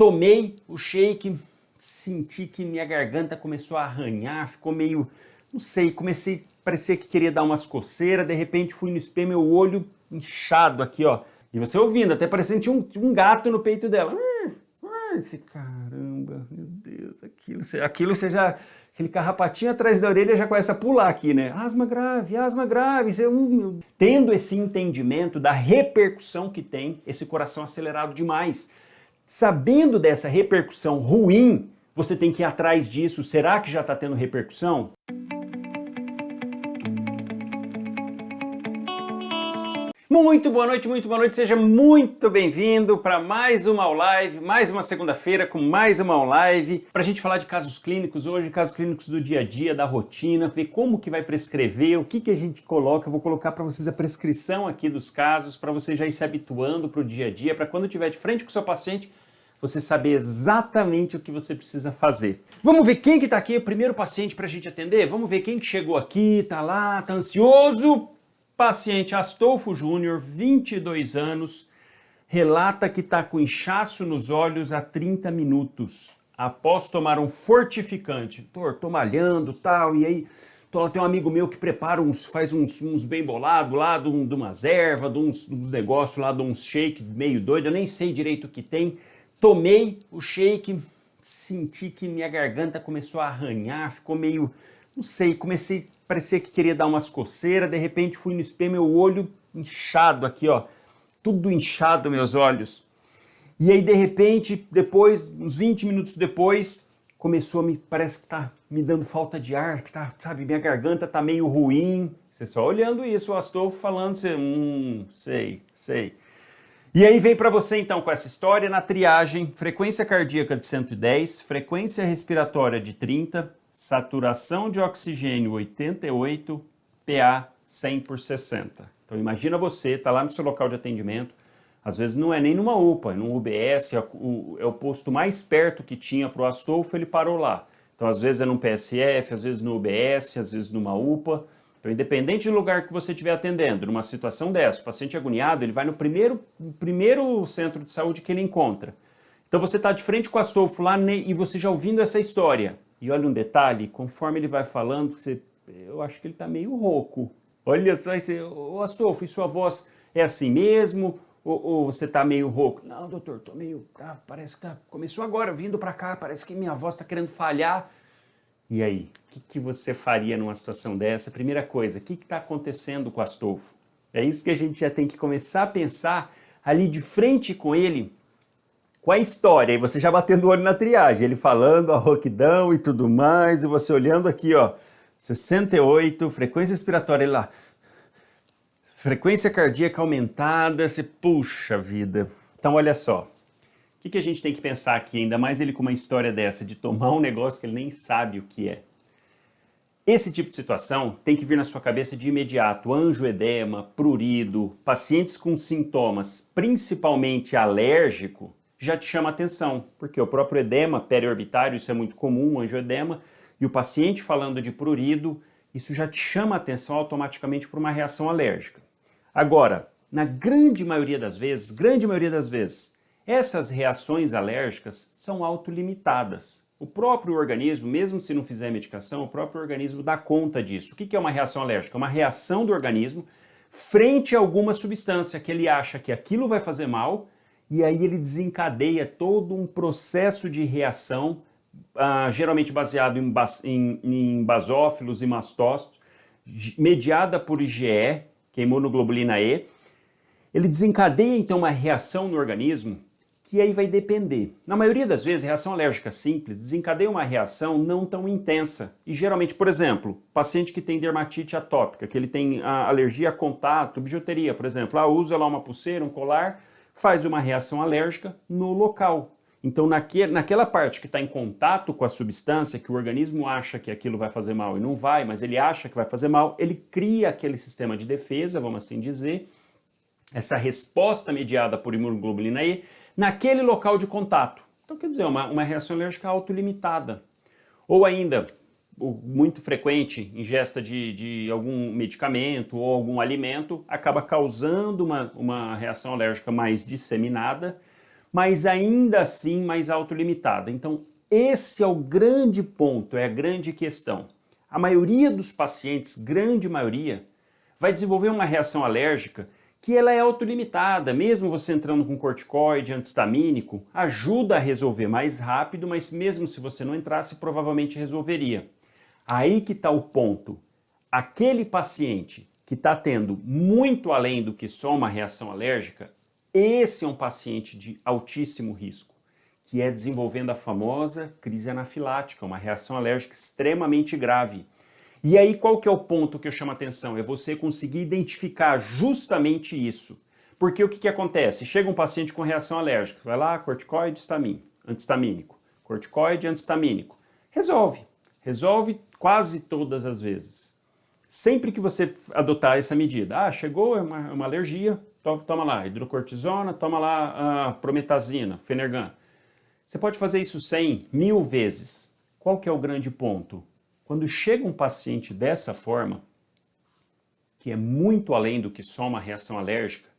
Tomei o shake, senti que minha garganta começou a arranhar, ficou meio, não sei, parecia que queria dar umas coceiras, de repente fui no espelho, meu olho inchado aqui, ó. E você ouvindo, até parecendo que tinha um gato no peito dela. Esse caramba, meu Deus, aquilo você já, aquele carrapatinho atrás da orelha já começa a pular aqui, né? Asma grave, você, tendo esse entendimento da repercussão que tem esse coração acelerado demais. Sabendo dessa repercussão ruim, você tem que ir atrás disso. Será que já está tendo repercussão? Muito boa noite, seja muito bem-vindo para mais uma live, mais uma segunda-feira com mais uma live, para a gente falar de casos clínicos hoje, casos clínicos do dia a dia, da rotina, ver como que vai prescrever, o que a gente coloca. Eu vou colocar para vocês a prescrição aqui dos casos, para você já ir se habituando para o dia a dia, para quando estiver de frente com o seu paciente, você saber exatamente o que você precisa fazer. Vamos ver quem que tá aqui, o primeiro paciente para a gente atender? Vamos ver quem que chegou aqui, tá lá, tá ansioso? Paciente Astolfo Júnior, 22 anos, relata que está com inchaço nos olhos há 30 minutos, após tomar um fortificante. Doutor, tô malhando tal, e aí tem um amigo meu que prepara faz uns bem bolados lá, de umas ervas, de uns negócios lá, de uns shake meio doido, eu nem sei direito o que tem. Tomei o shake, senti que minha garganta começou a arranhar, ficou meio, não sei, parecia que queria dar umas coceiras, de repente fui no espelho, meu olho inchado aqui, ó, tudo inchado meus olhos. E aí de repente, depois, uns 20 minutos depois, parece que tá me dando falta de ar, que tá, sabe, minha garganta tá meio ruim. Você só olhando isso, o Astolfo falando, você, sei. E aí vem para você então com essa história na triagem, frequência cardíaca de 110, frequência respiratória de 30, saturação de oxigênio 88, PA 100 por 60. Então imagina você, tá lá no seu local de atendimento, às vezes não é nem numa UPA, é num UBS, é o posto mais perto que tinha para o Astolfo, ele parou lá. Então às vezes é num PSF, às vezes no UBS, às vezes numa UPA. Então independente do lugar que você estiver atendendo, numa situação dessa, o paciente agoniado, ele vai no primeiro centro de saúde que ele encontra. Então você está de frente com o Astolfo lá e você já ouvindo essa história. E olha um detalhe, conforme ele vai falando, eu acho que ele está meio rouco. Olha só, ô Astolfo, e sua voz é assim mesmo? Ou você está meio rouco? Não, doutor, tô meio, parece que começou agora, vindo para cá, parece que minha voz está querendo falhar. E aí, o que você faria numa situação dessa? Primeira coisa, o que está acontecendo com o Astolfo? É isso que a gente já tem que começar a pensar ali de frente com ele, com a história, e você já batendo o olho na triagem, ele falando a rouquidão e tudo mais, e você olhando aqui, ó, 68, frequência respiratória lá, frequência cardíaca aumentada, você, puxa vida. Então olha só, o que a gente tem que pensar aqui, ainda mais ele com uma história dessa, de tomar um negócio que ele nem sabe o que é. Esse tipo de situação tem que vir na sua cabeça de imediato, angioedema, prurido, pacientes com sintomas principalmente alérgico, já te chama atenção, porque o próprio edema periorbitário, isso é muito comum, o angioedema, e o paciente falando de prurido, isso já te chama atenção automaticamente por uma reação alérgica. Agora, na grande maioria das vezes, essas reações alérgicas são autolimitadas. O próprio organismo, mesmo se não fizer medicação, o próprio organismo dá conta disso. O que é uma reação alérgica? É uma reação do organismo frente a alguma substância que ele acha que aquilo vai fazer mal, e aí ele desencadeia todo um processo de reação, geralmente baseado em basófilos e mastócitos, mediada por IgE, que é imunoglobulina E. Ele desencadeia então uma reação no organismo que aí vai depender. Na maioria das vezes, reação alérgica simples desencadeia uma reação não tão intensa. E geralmente, por exemplo, paciente que tem dermatite atópica, que ele tem alergia a contato, bijuteria, por exemplo, usa lá uma pulseira, um colar, faz uma reação alérgica no local. Então, naquela parte que está em contato com a substância, que o organismo acha que aquilo vai fazer mal e não vai, mas ele acha que vai fazer mal, ele cria aquele sistema de defesa, vamos assim dizer, essa resposta mediada por imunoglobulina E, naquele local de contato. Então, quer dizer, uma reação alérgica autolimitada. Ou ainda, muito frequente, ingesta de algum medicamento ou algum alimento, acaba causando uma reação alérgica mais disseminada, mas ainda assim mais autolimitada. Então, esse é o grande ponto, é a grande questão. A maioria dos pacientes, grande maioria, vai desenvolver uma reação alérgica que ela é autolimitada, mesmo você entrando com corticoide, antihistamínico, ajuda a resolver mais rápido, mas mesmo se você não entrasse, provavelmente resolveria. Aí que está o ponto. Aquele paciente que está tendo muito além do que só uma reação alérgica, esse é um paciente de altíssimo risco, que é desenvolvendo a famosa crise anafilática, uma reação alérgica extremamente grave. E aí qual que é o ponto que eu chamo a atenção? É você conseguir identificar justamente isso. Porque o que acontece? Chega um paciente com reação alérgica, vai lá, corticoide, antihistamínico, corticoide, antihistamínico. Resolve quase todas as vezes. Sempre que você adotar essa medida, chegou, é uma alergia, toma lá hidrocortisona, toma lá prometazina, Fenergan. Você pode fazer isso 100, 1000 vezes. Qual que é o grande ponto? Quando chega um paciente dessa forma, que é muito além do que só uma reação alérgica,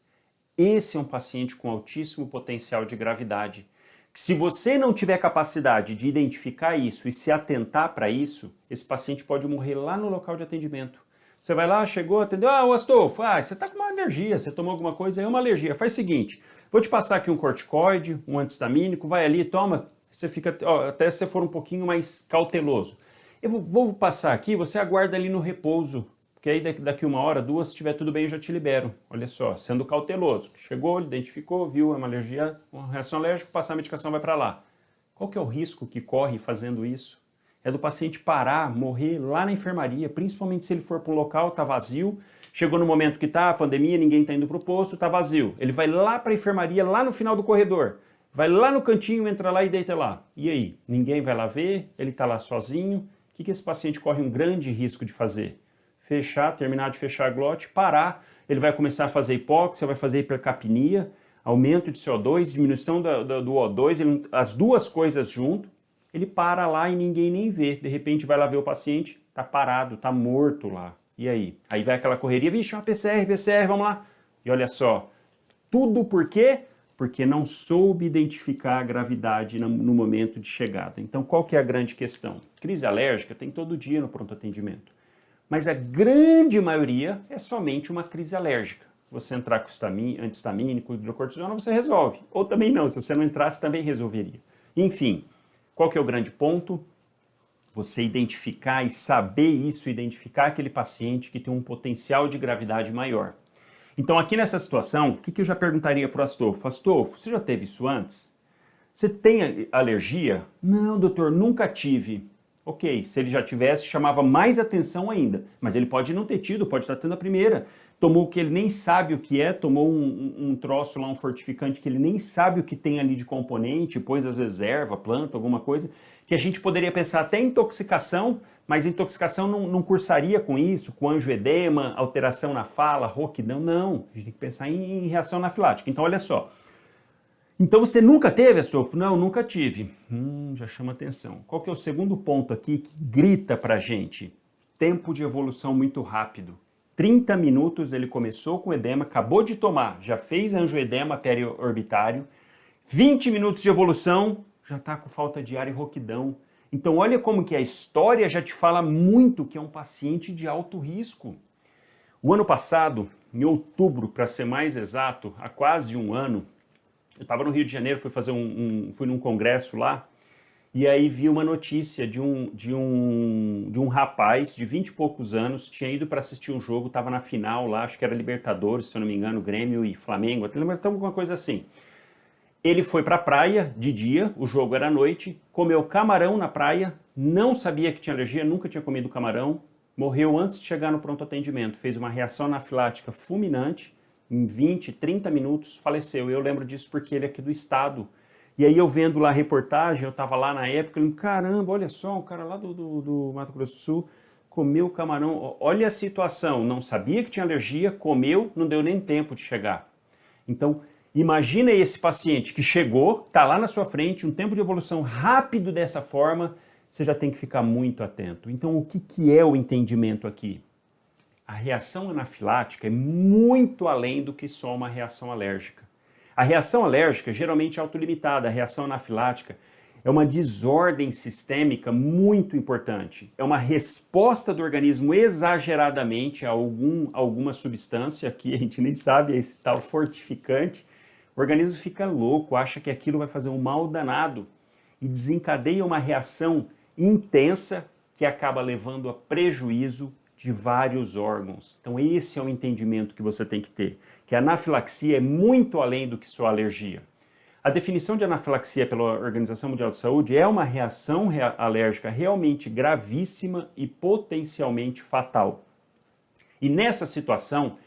esse é um paciente com altíssimo potencial de gravidade. Que se você não tiver capacidade de identificar isso e se atentar para isso, esse paciente pode morrer lá no local de atendimento. Você vai lá, chegou, atendeu, ô Astolfo, você está com uma alergia, você tomou alguma coisa, é uma alergia. Faz o seguinte, vou te passar aqui um corticoide, um antihistamínico, vai ali, toma, você fica, até se você for um pouquinho mais cauteloso. Eu vou passar aqui, você aguarda ali no repouso, porque aí daqui 1 hora, 2, se estiver tudo bem, eu já te libero. Olha só, sendo cauteloso. Chegou, identificou, viu, é uma alergia, uma reação alérgica, passar a medicação vai para lá. Qual que é o risco que corre fazendo isso? É do paciente parar, morrer lá na enfermaria, principalmente se ele for para um local, está vazio, chegou no momento que está a pandemia, ninguém está indo para o posto, está vazio. Ele vai lá para a enfermaria, lá no final do corredor, vai lá no cantinho, entra lá e deita lá. E aí? Ninguém vai lá ver, ele está lá sozinho. O que esse paciente corre um grande risco de fazer? Terminar de fechar a glote, parar, ele vai começar a fazer hipóxia, vai fazer hipercapnia, aumento de CO2, diminuição do O2, as duas coisas junto, ele para lá e ninguém nem vê. De repente vai lá ver o paciente, tá parado, tá morto lá. E aí? Aí vai aquela correria, vixe, uma PCR, vamos lá. E olha só, tudo por quê? Porque não soube identificar a gravidade no momento de chegada. Então qual que é a grande questão? Crise alérgica tem todo dia no pronto atendimento. Mas a grande maioria é somente uma crise alérgica. Você entrar com antihistamínico, hidrocortisona, você resolve. Ou também não, se você não entrasse, também resolveria. Enfim, qual que é o grande ponto? Você identificar e saber isso, identificar aquele paciente que tem um potencial de gravidade maior. Então aqui nessa situação, o que eu já perguntaria para o Astolfo? Astolfo, você já teve isso antes? Você tem alergia? Não, doutor, nunca tive. Ok, se ele já tivesse, chamava mais atenção ainda. Mas ele pode não ter tido, pode estar tendo a primeira. Tomou o que ele nem sabe o que é, tomou um troço lá, um fortificante que ele nem sabe o que tem ali de componente, pôs às vezes erva, planta, alguma coisa, que a gente poderia pensar até em intoxicação, mas intoxicação não cursaria com isso, com angioedema, alteração na fala, rouquidão, não. A gente tem que pensar em reação anafilática. Então olha só. Então você nunca teve, Astolfo? Não, nunca tive. Já chama atenção. Qual que é o segundo ponto aqui que grita pra gente? Tempo de evolução muito rápido. 30 minutos ele começou com edema, acabou de tomar, já fez angioedema periorbitário. 20 minutos de evolução, já está com falta de ar e rouquidão. Então olha como que a história já te fala muito que é um paciente de alto risco. O ano passado, em outubro, para ser mais exato, há quase um ano, eu estava no Rio de Janeiro, fui num congresso lá, e aí vi uma notícia de um rapaz de 20 e poucos anos, tinha ido para assistir um jogo, estava na final lá, acho que era Libertadores, se eu não me engano, Grêmio e Flamengo, alguma coisa assim. Ele foi para a praia de dia, o jogo era à noite, comeu camarão na praia, não sabia que tinha alergia, nunca tinha comido camarão, morreu antes de chegar no pronto atendimento, fez uma reação anafilática fulminante, em 20, 30 minutos faleceu. Eu lembro disso porque ele é aqui do estado. E aí eu vendo lá a reportagem, eu estava lá na época, eu, caramba, olha só, um cara lá do Mato Grosso do Sul comeu camarão. Olha a situação, não sabia que tinha alergia, comeu, não deu nem tempo de chegar. Então, imagina esse paciente que chegou, está lá na sua frente, um tempo de evolução rápido dessa forma, você já tem que ficar muito atento. Então, o que é o entendimento aqui? A reação anafilática é muito além do que só uma reação alérgica. A reação alérgica geralmente é autolimitada, a reação anafilática é uma desordem sistêmica muito importante. É uma resposta do organismo exageradamente a alguma substância, que a gente nem sabe, é esse tal fortificante. O organismo fica louco, acha que aquilo vai fazer um mal danado e desencadeia uma reação intensa que acaba levando a prejuízo de vários órgãos. Então esse é o entendimento que você tem que ter, que a anafilaxia é muito além do que só alergia. A definição de anafilaxia pela Organização Mundial de Saúde é uma reação alérgica realmente gravíssima e potencialmente fatal. E nessa situação,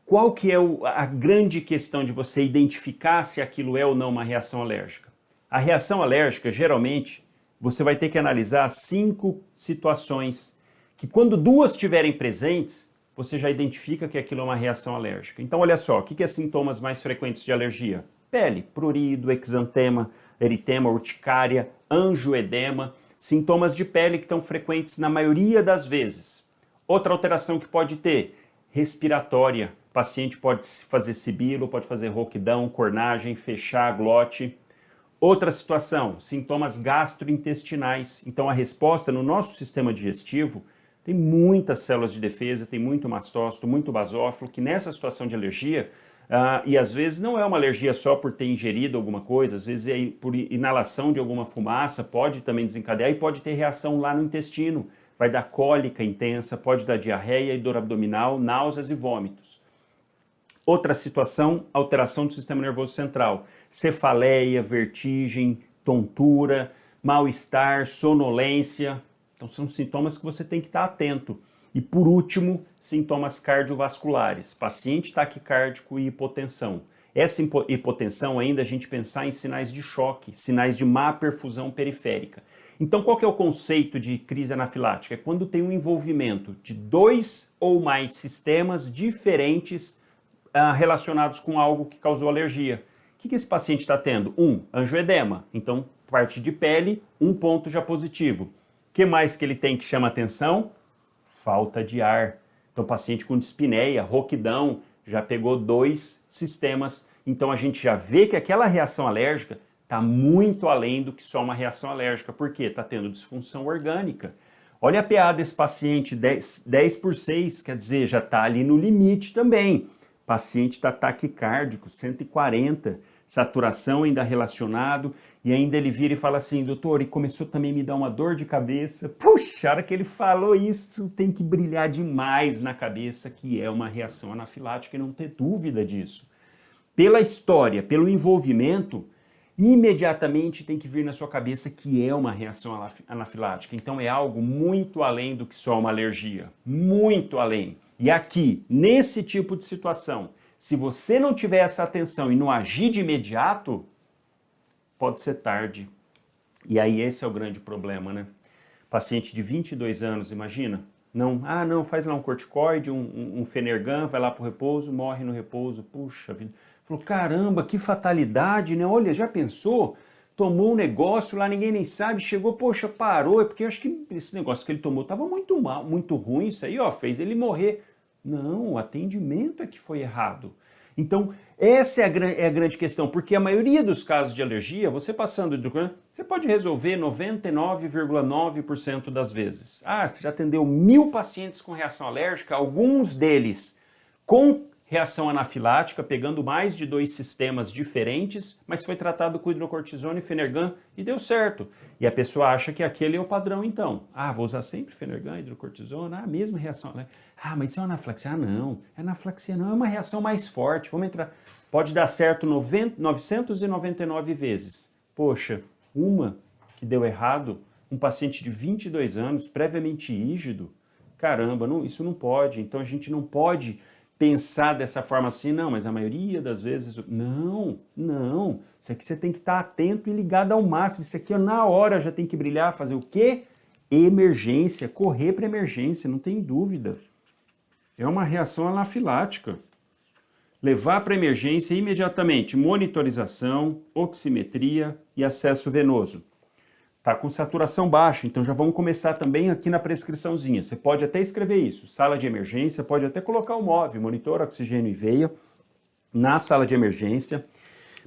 qual que é a grande questão de você identificar se aquilo é ou não uma reação alérgica? A reação alérgica, geralmente, você vai ter que analisar 5 situações que quando 2 estiverem presentes, você já identifica que aquilo é uma reação alérgica. Então, olha só, o que é sintomas mais frequentes de alergia? Pele, prurido, exantema, eritema, urticária, angioedema, sintomas de pele que estão frequentes na maioria das vezes. Outra alteração que pode ter, respiratória. O paciente pode fazer sibilo, pode fazer rouquidão, cornagem, fechar a glote. Outra situação, sintomas gastrointestinais. Então a resposta no nosso sistema digestivo tem muitas células de defesa, tem muito mastócito, muito basófilo, que nessa situação de alergia, e às vezes não é uma alergia só por ter ingerido alguma coisa, às vezes é por inalação de alguma fumaça, pode também desencadear e pode ter reação lá no intestino. Vai dar cólica intensa, pode dar diarreia e dor abdominal, náuseas e vômitos. Outra situação, alteração do sistema nervoso central, cefaleia, vertigem, tontura, mal-estar, sonolência. Então são sintomas que você tem que estar atento. E por último, sintomas cardiovasculares, paciente taquicárdico e hipotensão. Essa hipotensão ainda a gente pensar em sinais de choque, sinais de má perfusão periférica. Então qual que é o conceito de crise anafilática? É quando tem um envolvimento de 2 ou mais sistemas diferentes relacionados com algo que causou alergia. O que esse paciente está tendo? Angioedema. Então, parte de pele, um ponto já positivo. O que mais que ele tem que chama atenção? Falta de ar. Então, paciente com dispneia, rouquidão, já pegou 2 sistemas. Então, a gente já vê que aquela reação alérgica está muito além do que só uma reação alérgica. Por quê? Está tendo disfunção orgânica. Olha a PA desse paciente, 10 por 6, quer dizer, já está ali no limite também. Paciente está taquicárdico, 140, saturação ainda relacionado, e ainda ele vira e fala assim, doutor, e começou também a me dar uma dor de cabeça. Puxa, a hora que ele falou isso, tem que brilhar demais na cabeça, que é uma reação anafilática, e não ter dúvida disso. Pela história, pelo envolvimento, imediatamente tem que vir na sua cabeça que é uma reação anafilática. Então é algo muito além do que só uma alergia, muito além. E aqui, nesse tipo de situação, se você não tiver essa atenção e não agir de imediato, pode ser tarde. E aí esse é o grande problema, né? Paciente de 22 anos, imagina? Não, faz lá um corticoide, um Fenergan, vai lá pro repouso, morre no repouso, puxa vida. Falou, caramba, que fatalidade, né? Olha, já pensou? Tomou um negócio lá, ninguém nem sabe, chegou, poxa, parou, é porque eu acho que esse negócio que ele tomou estava muito mal, muito ruim, isso aí, ó, fez ele morrer. Não, o atendimento é que foi errado. Então, essa é a grande questão, porque a maioria dos casos de alergia, você passando de você pode resolver 99,9% das vezes. Você já atendeu 1000 pacientes com reação alérgica, alguns deles com reação anafilática, pegando mais de 2 sistemas diferentes, mas foi tratado com hidrocortisona e Fenergan e deu certo. E a pessoa acha que aquele é o padrão então. Vou usar sempre Fenergan, hidrocortisona, mesma reação. Mas isso é anafilaxia? Não, anafilaxia não, é uma reação mais forte. Vamos entrar. Pode dar certo 999 vezes. Poxa, uma que deu errado, um paciente de 22 anos, previamente rígido, caramba, isso não pode. Então a gente não pode pensar dessa forma assim, não, mas a maioria das vezes, não, isso aqui você tem que estar atento e ligado ao máximo, isso aqui na hora já tem que brilhar, fazer o quê? Emergência, correr para emergência, não tem dúvida. É uma reação anafilática. Levar para emergência imediatamente, monitorização, oximetria e acesso venoso. Está com saturação baixa, então já vamos começar também aqui na prescriçãozinha. Você pode até escrever isso, sala de emergência, pode até colocar o MOV, monitor, oxigênio e veia, na sala de emergência.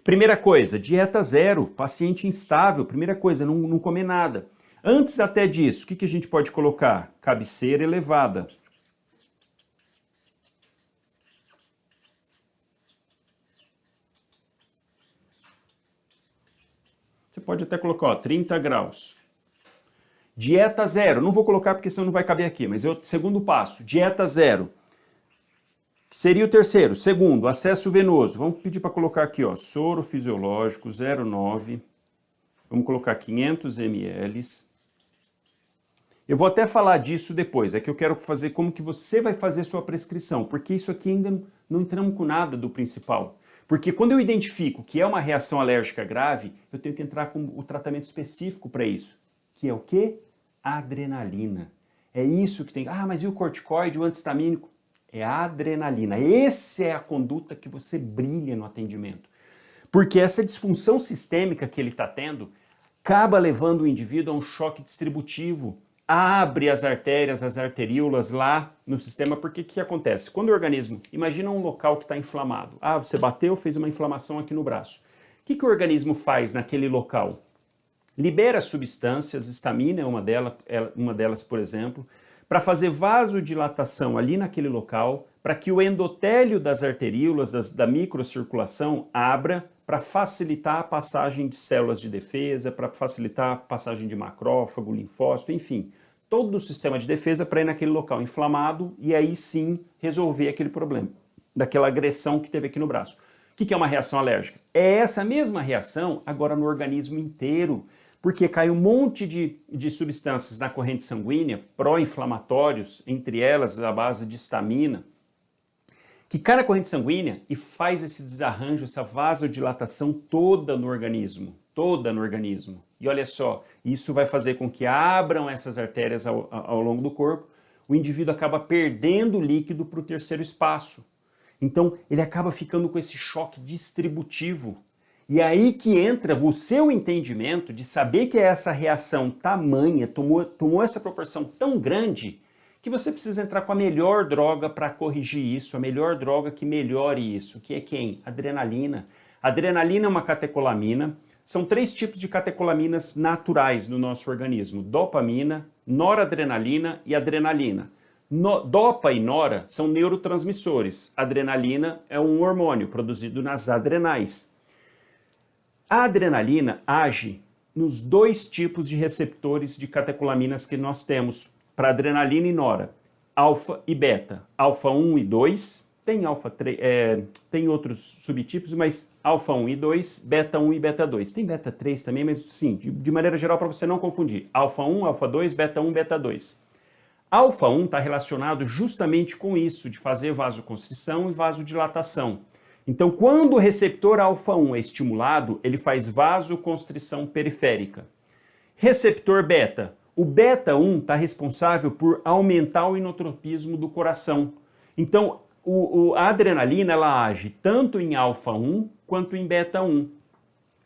Primeira coisa, dieta zero, paciente instável, primeira coisa, não comer nada. Antes até disso, o que a gente pode colocar? Cabeceira elevada. Você pode até colocar, ó, 30 graus. Dieta zero, não vou colocar porque senão não vai caber aqui, mas é o segundo passo, dieta zero. Seria o terceiro. Segundo, acesso venoso. Vamos pedir para colocar aqui, ó, soro fisiológico 0,9. Vamos colocar 500 ml. Eu vou até falar disso depois, é que eu quero fazer como que você vai fazer sua prescrição, porque isso aqui ainda não entramos com nada do principal. Porque quando eu identifico que é uma reação alérgica grave, eu tenho que entrar com o tratamento específico para isso, que é o quê? Adrenalina. É isso que tem. Ah, mas e o corticoide, o anti-histamínico? É a adrenalina. Essa é a conduta que você brilha no atendimento. Porque essa disfunção sistêmica que ele está tendo acaba levando o indivíduo a um choque distributivo. Abre as artérias, as arteríolas lá no sistema, porque o que acontece? Quando o organismo, imagina um local que está inflamado. Ah, você bateu, fez uma inflamação aqui no braço. O que o organismo faz naquele local? Libera substâncias, histamina é uma delas, por exemplo, para fazer vasodilatação ali naquele local, para que o endotélio das arteríolas, da microcirculação, abra para facilitar a passagem de células de defesa, para facilitar a passagem de macrófago, linfócito, enfim, todo o sistema de defesa para ir naquele local inflamado e aí sim resolver aquele problema, daquela agressão que teve aqui no braço. O que é uma reação alérgica? É essa mesma reação agora no organismo inteiro, porque cai um monte de substâncias na corrente sanguínea, pró-inflamatórios, entre elas a base de histamina, que cai na corrente sanguínea e faz esse desarranjo, essa vasodilatação toda no organismo, E olha só, isso vai fazer com que abram essas artérias ao longo do corpo, o indivíduo acaba perdendo líquido para o terceiro espaço. Então, ele acaba ficando com esse choque distributivo. E aí que entra o seu entendimento de saber que essa reação tamanha, tomou essa proporção tão grande, que você precisa entrar com a melhor droga para corrigir isso, a melhor droga que melhore isso, que é quem? Adrenalina. Adrenalina é uma catecolamina, são 3 tipos de catecolaminas naturais no nosso organismo, dopamina, noradrenalina e adrenalina. Dopa e nora são neurotransmissores, adrenalina é um hormônio produzido nas adrenais. A adrenalina age nos 2 tipos de receptores de catecolaminas que nós temos para adrenalina e nora, alfa e beta. Alfa 1 e 2, tem alfa 3, tem outros subtipos, mas alfa 1 e 2, beta 1 e beta 2. Tem beta 3 também, mas sim, de maneira geral para você não confundir. Alfa 1, alfa 2, beta 1, beta 2. Alfa 1 está relacionado justamente com isso, de fazer vasoconstrição e vasodilatação. Então, quando o receptor alfa 1 é estimulado, ele faz vasoconstrição periférica. Receptor beta. O beta 1 está responsável por aumentar o inotropismo do coração. Então, a adrenalina ela age tanto em alfa 1 quanto em beta 1,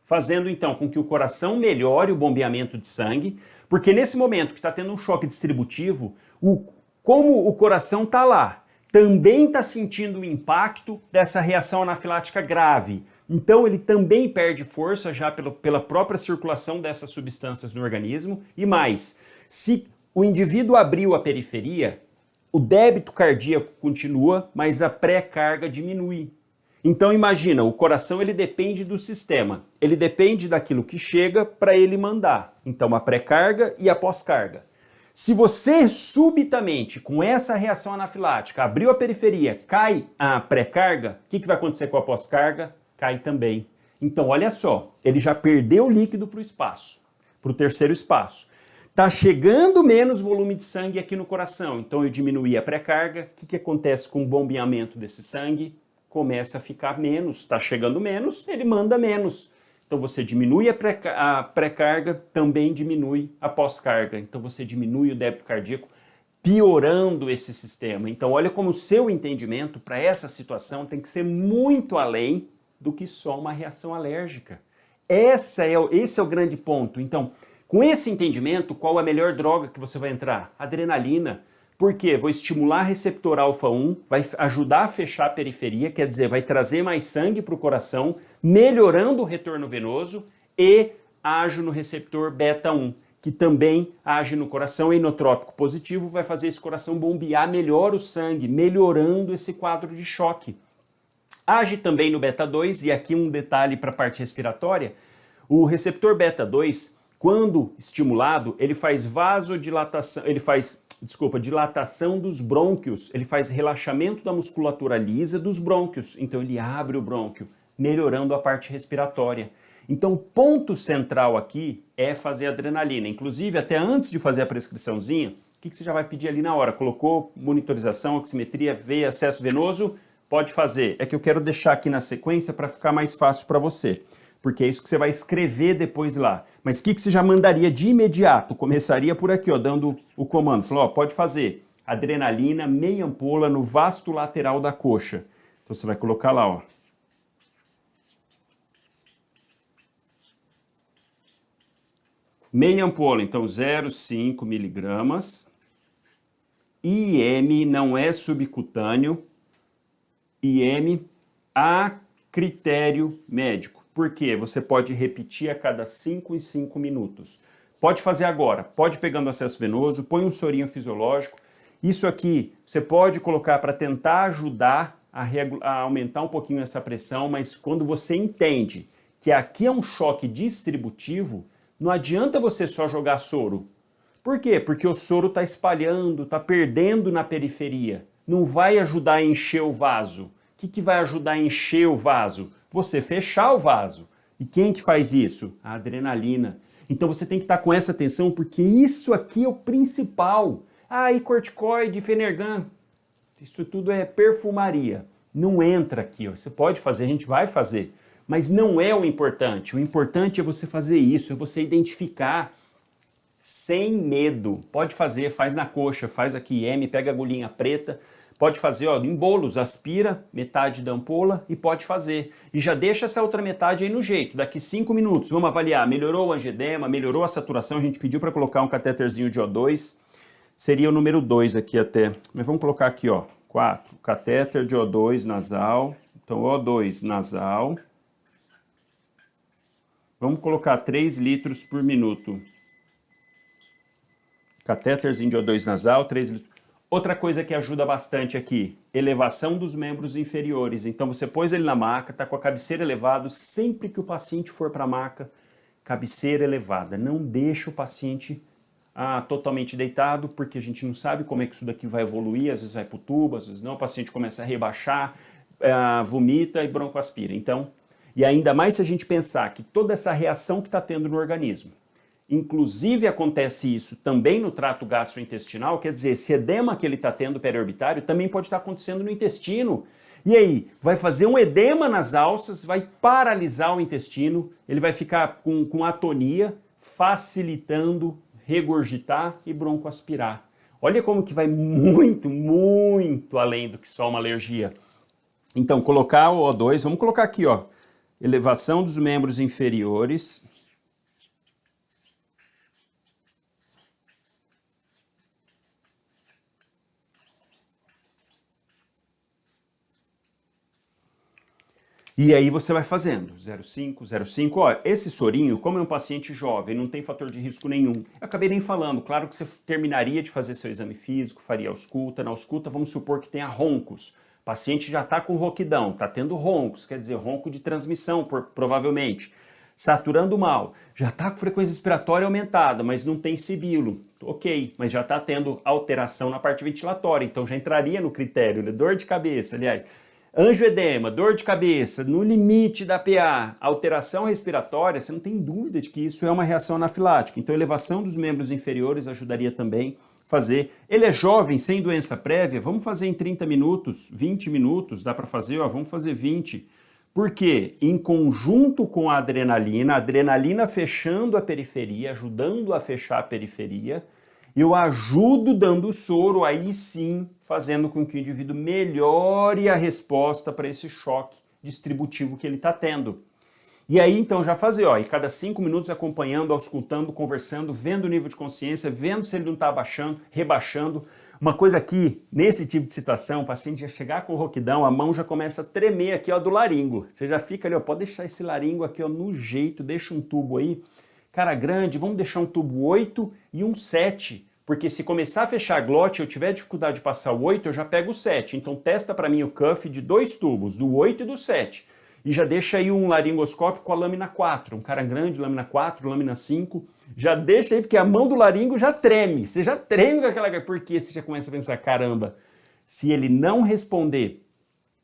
fazendo então com que o coração melhore o bombeamento de sangue, porque nesse momento que está tendo um choque distributivo, como o coração está lá, também está sentindo o impacto dessa reação anafilática grave. Então ele também perde força já pela própria circulação dessas substâncias no organismo. E mais, se o indivíduo abriu a periferia, o débito cardíaco continua, mas a pré-carga diminui. Então imagina, o coração ele depende do sistema, ele depende daquilo que chega para ele mandar. Então a pré-carga e a pós-carga. Se você subitamente, com essa reação anafilática, abriu a periferia, cai a pré-carga, o que vai acontecer com a pós-carga? Cai também. Então, olha só, ele já perdeu líquido para o espaço, para o terceiro espaço. Está chegando menos volume de sangue aqui no coração, então eu diminuí a pré-carga. O que acontece com o bombeamento desse sangue? Começa a ficar menos, está chegando menos, ele manda menos. Então você diminui a pré-carga, também diminui a pós-carga. Então você diminui o débito cardíaco, piorando esse sistema. Então olha como o seu entendimento para essa situação tem que ser muito além do que só uma reação alérgica. Esse é o grande ponto. Então, com esse entendimento, qual é a melhor droga que você vai entrar? Adrenalina. Por quê? Vou estimular receptor alfa-1, vai ajudar a fechar a periferia, quer dizer, vai trazer mais sangue para o coração, melhorando o retorno venoso e ajo no receptor beta-1, que também age no coração, é inotrópico positivo, vai fazer esse coração bombear melhor o sangue, melhorando esse quadro de choque. Age também no beta-2, e aqui um detalhe para a parte respiratória, o receptor beta-2, quando estimulado, ele faz vasodilatação, dilatação dos brônquios, ele faz relaxamento da musculatura lisa dos brônquios, então ele abre o brônquio, melhorando a parte respiratória. Então, o ponto central aqui é fazer adrenalina. Inclusive, até antes de fazer a prescriçãozinha, o que você já vai pedir ali na hora? Colocou monitorização, oximetria, veia, acesso venoso? Pode fazer. É que eu quero deixar aqui na sequência para ficar mais fácil para você, porque é isso que você vai escrever depois lá. Mas o que você já mandaria de imediato? Começaria por aqui, ó, dando o comando. Falou, ó, pode fazer adrenalina, meia ampola no vasto lateral da coxa. Então você vai colocar lá, ó. Meia ampola, então 0,5 miligramas. IM não é subcutâneo. IM a critério médico. Por quê? Você pode repetir a cada 5 em 5 minutos. Pode fazer agora, pode pegando acesso venoso, põe um sorinho fisiológico. Isso aqui você pode colocar para tentar ajudar a aumentar um pouquinho essa pressão, mas quando você entende que aqui é um choque distributivo, não adianta você só jogar soro. Por quê? Porque o soro está espalhando, está perdendo na periferia. Não vai ajudar a encher o vaso. O que vai ajudar a encher o vaso? Você fechar o vaso. E quem que faz isso? A adrenalina. Então você tem que estar com essa atenção, porque isso aqui é o principal. Ah, e corticoide, Fenergan, isso tudo é perfumaria. Não entra aqui, ó. Você pode fazer, a gente vai fazer. Mas não é o importante. O importante é você fazer isso, é você identificar sem medo. Pode fazer, faz na coxa, faz aqui M, pega a agulhinha preta. Pode fazer, ó, em bolos, aspira metade da ampola e pode fazer. E já deixa essa outra metade aí no jeito. Daqui 5 minutos, vamos avaliar. Melhorou o angedema, melhorou a saturação. A gente pediu para colocar um catéterzinho de O2. Seria o número 2 aqui até. Mas vamos colocar aqui, ó, 4. Catéter de O2 nasal. Então, O2 nasal. Vamos colocar 3 litros por minuto. Catéterzinho de O2 nasal, 3 litros. Outra coisa que ajuda bastante aqui, elevação dos membros inferiores. Então você pôs ele na maca, está com a cabeceira elevada, sempre que o paciente for para a maca, cabeceira elevada. Não deixa o paciente totalmente deitado, porque a gente não sabe como é que isso daqui vai evoluir, às vezes vai para o tubo, às vezes não, o paciente começa a rebaixar, vomita e broncoaspira. Então, e ainda mais se a gente pensar que toda essa reação que está tendo no organismo, inclusive acontece isso também no trato gastrointestinal, quer dizer, esse edema que ele está tendo periorbitário também pode estar acontecendo no intestino. E aí, vai fazer um edema nas alças, vai paralisar o intestino, ele vai ficar com atonia, facilitando regurgitar e broncoaspirar. Olha como que vai muito, muito além do que só uma alergia. Então, colocar o O2, vamos colocar aqui, ó, elevação dos membros inferiores. E aí você vai fazendo, 0,5, 0,5. Ó, esse sorinho, como é um paciente jovem, não tem fator de risco nenhum. Eu acabei nem falando, claro que você terminaria de fazer seu exame físico, faria ausculta. Na ausculta, vamos supor que tenha roncos. O paciente já está com ronquidão, está tendo roncos, quer dizer, ronco de transmissão, provavelmente. Saturando mal, já está com frequência respiratória aumentada, mas não tem sibilo. Ok, mas já está tendo alteração na parte ventilatória, então já entraria no critério, né? Dor de cabeça, aliás. Angioedema, dor de cabeça, no limite da PA, alteração respiratória, você não tem dúvida de que isso é uma reação anafilática. Então, elevação dos membros inferiores ajudaria também a fazer. Ele é jovem, sem doença prévia, vamos fazer em 30 minutos, 20 minutos, dá para fazer, ó, vamos fazer 20. Por quê? Em conjunto com a adrenalina fechando a periferia, ajudando a fechar a periferia, eu ajudo dando soro, aí sim, fazendo com que o indivíduo melhore a resposta para esse choque distributivo que ele está tendo. E aí, então, já fazer, ó, e cada 5 minutos acompanhando, auscultando, conversando, vendo o nível de consciência, vendo se ele não está abaixando, rebaixando. Uma coisa aqui, nesse tipo de situação, o paciente já chegar com rouquidão, a mão já começa a tremer aqui, ó, do laringo. Você já fica ali, ó, pode deixar esse laringo aqui, ó, no jeito, deixa um tubo aí. Cara grande, vamos deixar um tubo 8 e um 7, porque se começar a fechar a glote e eu tiver dificuldade de passar o 8, eu já pego o 7. Então testa para mim o cuff de 2 tubos, do 8 e do 7. E já deixa aí um laringoscópio com a lâmina 4, um cara grande, lâmina 4, lâmina 5. Já deixa aí, porque a mão do laringo já treme. Você já treme com aquela... Porque você já começa a pensar, caramba, se ele não responder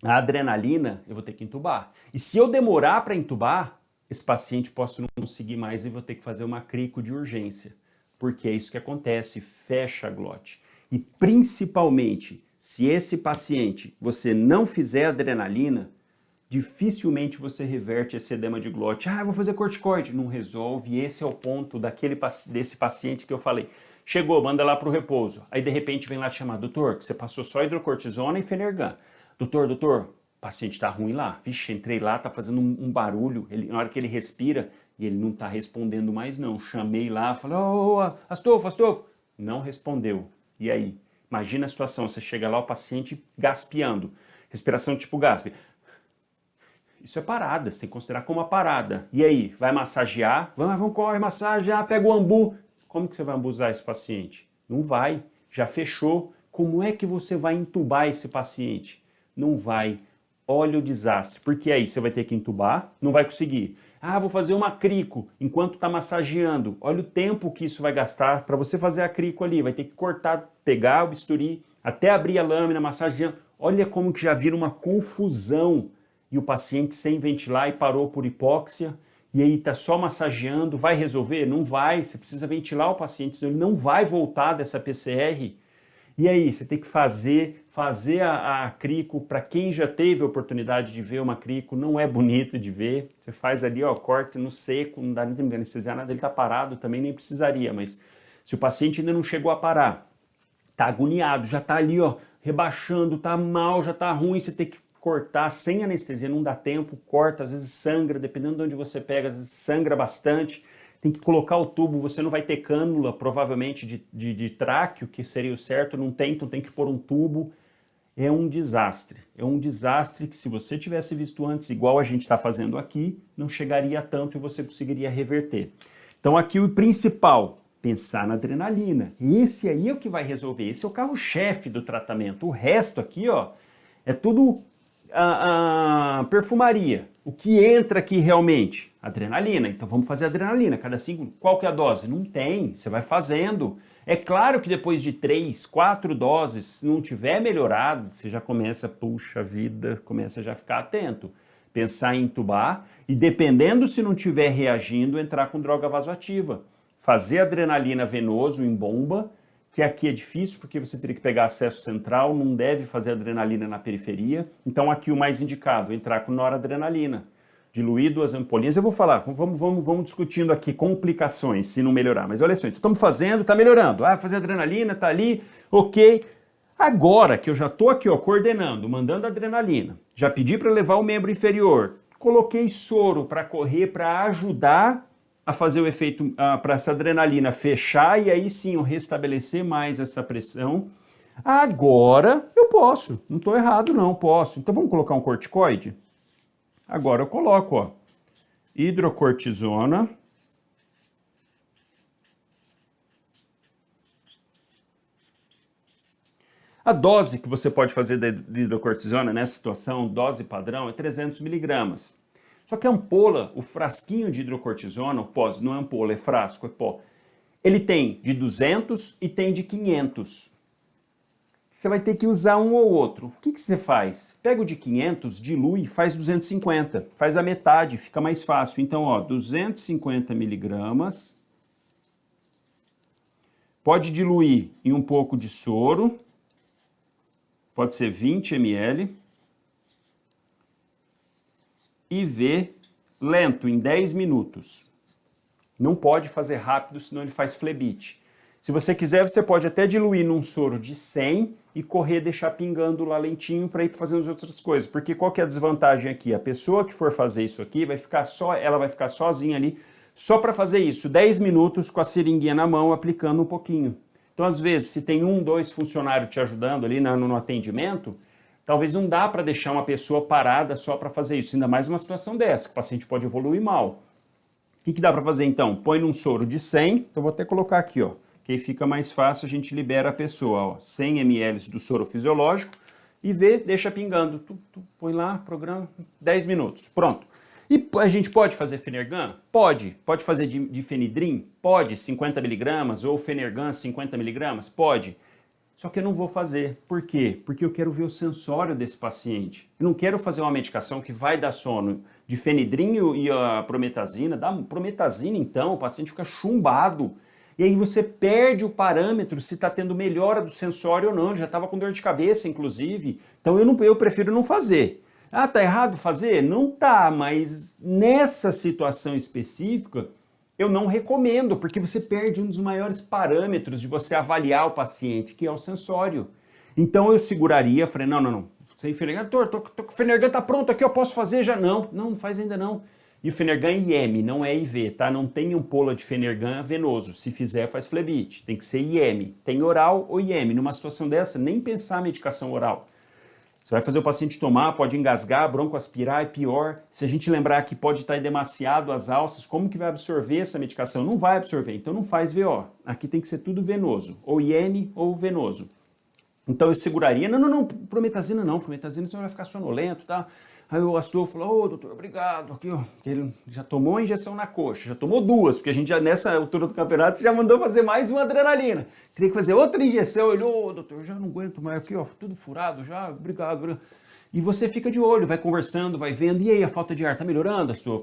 a adrenalina, eu vou ter que entubar. E se eu demorar para entubar, esse paciente posso não conseguir mais e vou ter que fazer uma crico de urgência. Porque é isso que acontece, fecha a glote. E principalmente, se esse paciente, você não fizer adrenalina, dificilmente você reverte esse edema de glote. Ah, eu vou fazer corticoide. Não resolve. Esse é o ponto desse paciente que eu falei. Chegou, manda lá para o repouso. Aí, de repente, vem lá te chamar. Doutor, que você passou só hidrocortisona e Fenergan. Doutor, o paciente tá ruim lá. Vixe, entrei lá, tá fazendo um barulho. Na hora que ele respira, e ele não tá respondendo mais, não. Chamei lá, falei, Astolfo. Não respondeu. E aí? Imagina a situação. Você chega lá, o paciente gaspeando. Respiração tipo gaspe. Isso é parada, você tem que considerar como uma parada. E aí, vai massagear? Vamos correr, massagear, pega o ambu. Como que você vai ambuzar esse paciente? Não vai, já fechou. Como é que você vai entubar esse paciente? Não vai. Olha o desastre, porque aí você vai ter que entubar, não vai conseguir. Ah, vou fazer uma crico enquanto está massageando. Olha o tempo que isso vai gastar para você fazer a crico ali. Vai ter que cortar, pegar o bisturi, até abrir a lâmina, massageando. Olha como que já vira uma confusão. E o paciente sem ventilar e parou por hipóxia, e aí está só massageando, vai resolver? Não vai, você precisa ventilar o paciente, senão ele não vai voltar dessa PCR. E aí, você tem que fazer a crico. Para quem já teve a oportunidade de ver uma crico, não é bonito de ver. Você faz ali, ó, corte no seco, não dá nem tempo de anestesiar nada, ele está parado, também nem precisaria, mas se o paciente ainda não chegou a parar, está agoniado, já está ali, ó, rebaixando, está mal, já está ruim, você tem que cortar sem anestesia, não dá tempo, corta, às vezes sangra, dependendo de onde você pega, às vezes sangra bastante, tem que colocar o tubo, você não vai ter cânula, provavelmente de tráqueo, que seria o certo, não tem, então tem que pôr um tubo. É um desastre que se você tivesse visto antes, igual a gente está fazendo aqui, não chegaria a tanto e você conseguiria reverter. Então aqui o principal, pensar na adrenalina, esse aí é o que vai resolver, esse é o carro-chefe do tratamento, o resto aqui, ó, é tudo a perfumaria. O que entra aqui realmente? Adrenalina. Então vamos fazer adrenalina. Cada 5, qual que é a dose? Não tem, você vai fazendo. É claro que depois de 3, 4 doses, se não tiver melhorado, você já começa, puxa vida, começa a já ficar atento. Pensar em entubar e dependendo se não estiver reagindo, entrar com droga vasoativa. Fazer adrenalina venoso em bomba, que aqui é difícil porque você teria que pegar acesso central, não deve fazer adrenalina na periferia. Então aqui o mais indicado, entrar com noradrenalina. Diluir 2 ampolinhas. Eu vou falar, vamos discutindo aqui complicações se não melhorar. Mas olha só, então estamos fazendo, está melhorando. Ah, fazer adrenalina, está ali, ok. Agora que eu já estou aqui, ó, coordenando, mandando adrenalina, já pedi para levar o membro inferior, coloquei soro para correr, para ajudar a fazer o efeito, para essa adrenalina fechar e aí sim eu restabelecer mais essa pressão. Agora eu posso, não estou errado não, posso. Então vamos colocar um corticoide? Agora eu coloco, ó, hidrocortisona, a dose que você pode fazer de hidrocortisona nessa situação, dose padrão, é 300 miligramas. Só que a ampola, o frasquinho de hidrocortisona, o pós, não é ampola, é frasco, é pó, ele tem de 200 e tem de 500. Você vai ter que usar um ou outro. O que você faz? Pega o de 500, dilui e faz 250. Faz a metade, fica mais fácil. Então, ó, 250 miligramas. Pode diluir em um pouco de soro. Pode ser 20 ml. E ver lento, em 10 minutos. Não pode fazer rápido, senão ele faz flebite. Se você quiser, você pode até diluir num soro de 100 e correr, deixar pingando lá lentinho para ir fazendo as outras coisas. Porque qual que é a desvantagem aqui? A pessoa que for fazer isso aqui, ela vai ficar sozinha ali, só para fazer isso, 10 minutos com a seringuinha na mão, aplicando um pouquinho. Então, às vezes, se tem 1, 2 funcionários te ajudando ali no atendimento, talvez não dá para deixar uma pessoa parada só para fazer isso, ainda mais numa situação dessa, que o paciente pode evoluir mal. O que dá para fazer então? Põe num soro de 100, então vou até colocar aqui, ó, que aí fica mais fácil, a gente libera a pessoa, ó, 100 ml do soro fisiológico e deixa pingando, põe lá, programa, 10 minutos, pronto. E a gente pode fazer Fenergan? Pode. Pode fazer de Fenidrin? Pode, 50 mg, ou Fenergan 50 mg? Pode. Só que eu não vou fazer. Por quê? Porque eu quero ver o sensório desse paciente. Eu não quero fazer uma medicação que vai dar sono de Fenidrin e a prometazina. Dá prometazina, então, o paciente fica chumbado. E aí você perde o parâmetro se está tendo melhora do sensório ou não. Ele já estava com dor de cabeça, inclusive. Então eu prefiro não fazer. Ah, tá errado fazer? Não tá, mas nessa situação específica eu não recomendo, porque você perde um dos maiores parâmetros de você avaliar o paciente, que é o sensório. Então eu seguraria, falei, não, sem Fenergan, o Fenergan tá pronto aqui, eu posso fazer já? Não faz ainda não. E o Fenergan é IM, não é IV, tá? Não tem ampola de Fenergan venoso, se fizer faz flebite, tem que ser IM. Tem oral ou IM, numa situação dessa, nem pensar medicação oral. Você vai fazer o paciente tomar, pode engasgar, broncoaspirar, é pior. Se a gente lembrar que pode estar demasiado as alças, como que vai absorver essa medicação? Não vai absorver, então não faz VO. Aqui tem que ser tudo venoso, ou IM ou venoso. Então eu seguraria, não, prometazina você vai ficar sonolento, tá? Aí o Astor falou, doutor, obrigado, aqui, ó, que ele já tomou a injeção na coxa, já tomou 2, porque a gente já nessa altura do campeonato já mandou fazer mais uma adrenalina. Teria que fazer outra injeção, ele, doutor, eu já não aguento mais, aqui, ó, tudo furado já, obrigado. E você fica de olho, vai conversando, vai vendo, e aí a falta de ar tá melhorando, Astor?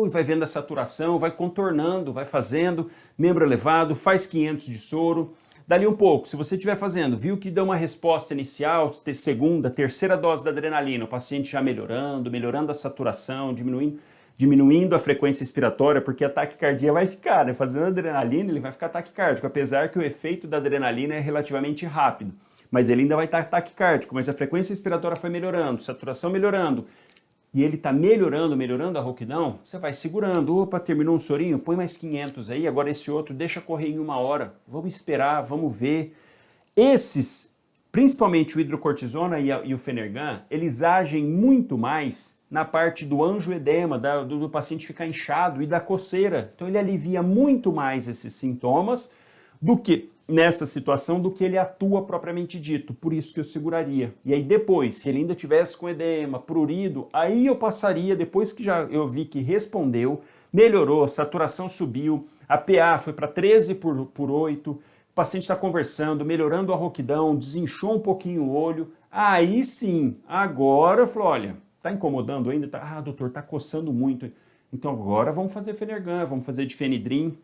Vai vendo a saturação, vai contornando, vai fazendo, membro elevado, faz 500 de soro. Dali um pouco, se você estiver fazendo, viu que deu uma resposta inicial, segunda, terceira dose da adrenalina, o paciente já melhorando a saturação, diminuindo a frequência expiratória, porque a taquicardia vai ficar, né? Fazendo adrenalina, ele vai ficar taquicárdico, apesar que o efeito da adrenalina é relativamente rápido. Mas ele ainda vai estar taquicárdico, mas a frequência expiratória foi melhorando, saturação melhorando, e ele está melhorando a rouquidão, você vai segurando, opa, terminou um sorinho, põe mais 500 aí, agora esse outro deixa correr em 1 hora, vamos esperar, vamos ver. Esses, principalmente o hidrocortisona e o Fenergan, eles agem muito mais na parte do angioedema, do paciente ficar inchado e da coceira, então ele alivia muito mais esses sintomas do que nessa situação do que ele atua propriamente dito, por isso que eu seguraria. E aí depois, se ele ainda tivesse com edema, prurido, aí eu passaria, depois que já eu vi que respondeu, melhorou, a saturação subiu, a PA foi para 13 por 8, o paciente está conversando, melhorando a rouquidão, desinchou um pouquinho o olho, aí sim, agora eu falo, olha, tá incomodando ainda? Doutor, tá coçando muito. Então agora vamos fazer Fenergan, vamos fazer de Fenidrin.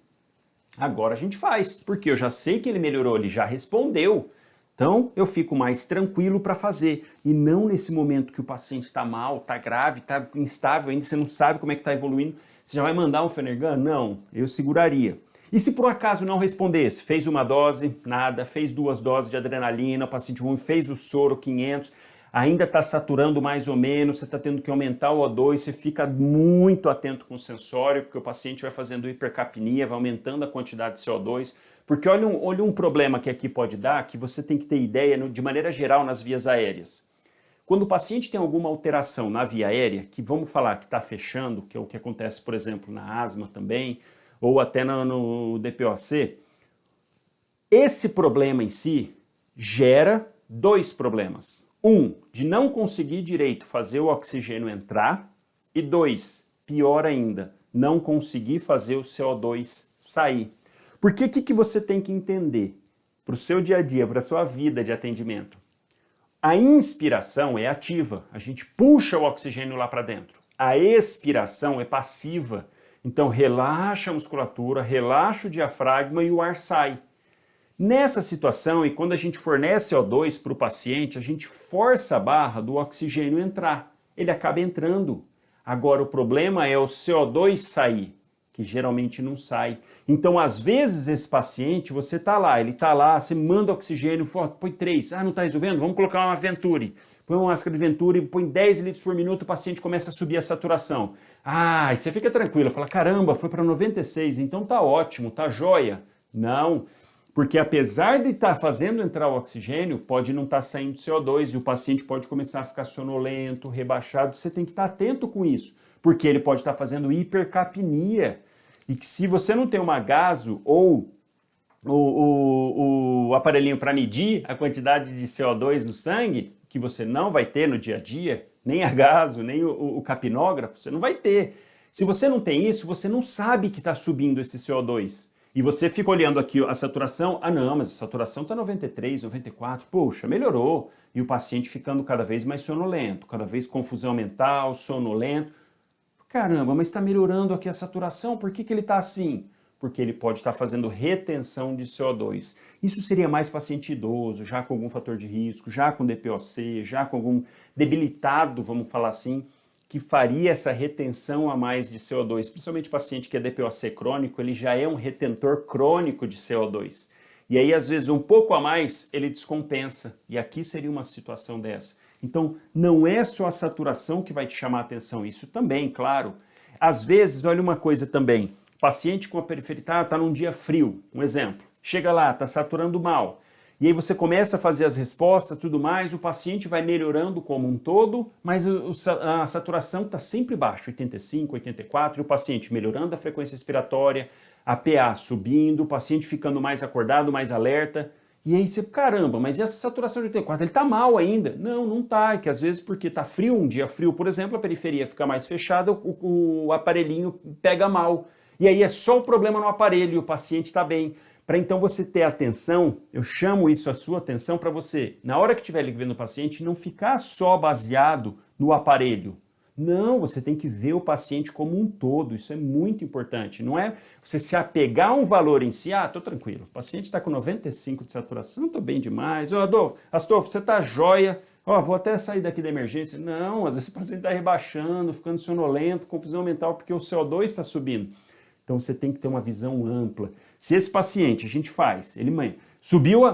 Agora a gente faz, porque eu já sei que ele melhorou, ele já respondeu. Então eu fico mais tranquilo para fazer. E não nesse momento que o paciente está mal, está grave, está instável, ainda você não sabe como é que está evoluindo. Você já vai mandar um Fenergan? Não, eu seguraria. E se por um acaso não respondesse? Fez 1 dose, nada, fez 2 doses de adrenalina, o paciente ruim fez o soro 500, ainda está saturando mais ou menos, você está tendo que aumentar o O2, você fica muito atento com o sensório, porque o paciente vai fazendo hipercapnia, vai aumentando a quantidade de CO2, porque olha um problema que aqui pode dar, que você tem que ter ideia de maneira geral nas vias aéreas. Quando o paciente tem alguma alteração na via aérea, que vamos falar que está fechando, que é o que acontece, por exemplo, na asma também, ou até no DPOC, esse problema em si gera 2 problemas. 1, de não conseguir direito fazer o oxigênio entrar, e 2, pior ainda, não conseguir fazer o CO2 sair. Porque o que você tem que entender para o seu dia a dia, para a sua vida de atendimento? A inspiração é ativa, a gente puxa o oxigênio lá para dentro. A expiração é passiva, então relaxa a musculatura, relaxa o diafragma e o ar sai. Nessa situação, e quando a gente fornece O2 para o paciente, a gente força a barra do oxigênio entrar. Ele acaba entrando. Agora, o problema é o CO2 sair, que geralmente não sai. Então, às vezes, esse paciente, você está lá, ele está lá, você manda oxigênio, põe 3, não está resolvendo? Vamos colocar uma Venturi. Põe uma máscara de Venturi, põe 10 litros por minuto, o paciente começa a subir a saturação. E você fica tranquilo, fala, caramba, foi para 96, então tá ótimo, tá jóia. Não. Porque apesar de estar fazendo entrar o oxigênio, pode não estar saindo CO2 e o paciente pode começar a ficar sonolento, rebaixado. Você tem que estar atento com isso, porque ele pode estar fazendo hipercapnia. E que se você não tem uma gaso ou o aparelhinho para medir a quantidade de CO2 no sangue, que você não vai ter no dia a dia, nem a gaso, nem o capnógrafo, você não vai ter. Se você não tem isso, você não sabe que está subindo esse CO2. E você fica olhando aqui a saturação, ah não, mas a saturação está 93, 94, poxa, melhorou. E o paciente ficando cada vez mais sonolento, cada vez confusão mental, sonolento. Caramba, mas está melhorando aqui a saturação, por que ele está assim? Porque ele pode estar fazendo retenção de CO2. Isso seria mais paciente idoso, já com algum fator de risco, já com DPOC, já com algum debilitado, vamos falar assim, que faria essa retenção a mais de CO2, principalmente o paciente que é DPOC crônico, ele já é um retentor crônico de CO2. E aí, às vezes, um pouco a mais, ele descompensa. E aqui seria uma situação dessa. Então, não é só a saturação que vai te chamar a atenção, isso também, claro. Às vezes, olha uma coisa também, paciente com a periferia, tá num dia frio, um exemplo, chega lá, tá saturando mal. E aí você começa a fazer as respostas, tudo mais, o paciente vai melhorando como um todo, mas a saturação está sempre baixa, 85, 84, e o paciente melhorando a frequência respiratória, a PA subindo, o paciente ficando mais acordado, mais alerta. E aí você, caramba, mas e essa saturação de 84? Ele está mal ainda? Não, não está, é que às vezes porque está frio, um dia frio, por exemplo, a periferia fica mais fechada, o aparelhinho pega mal. E aí é só o problema no aparelho e o paciente está bem. Para então você ter atenção, eu chamo isso a sua atenção para você, na hora que estiver vendo o paciente, não ficar só baseado no aparelho. Não, você tem que ver o paciente como um todo, isso é muito importante. Não é você se apegar a um valor em si, tô tranquilo, o paciente está com 95 de saturação, tô bem demais. Astolfo, você tá jóia, vou até sair daqui da emergência. Não, às vezes o paciente está rebaixando, ficando sonolento, confusão mental, porque o CO2 está subindo. Então você tem que ter uma visão ampla. Se esse paciente, a gente faz, ele subiu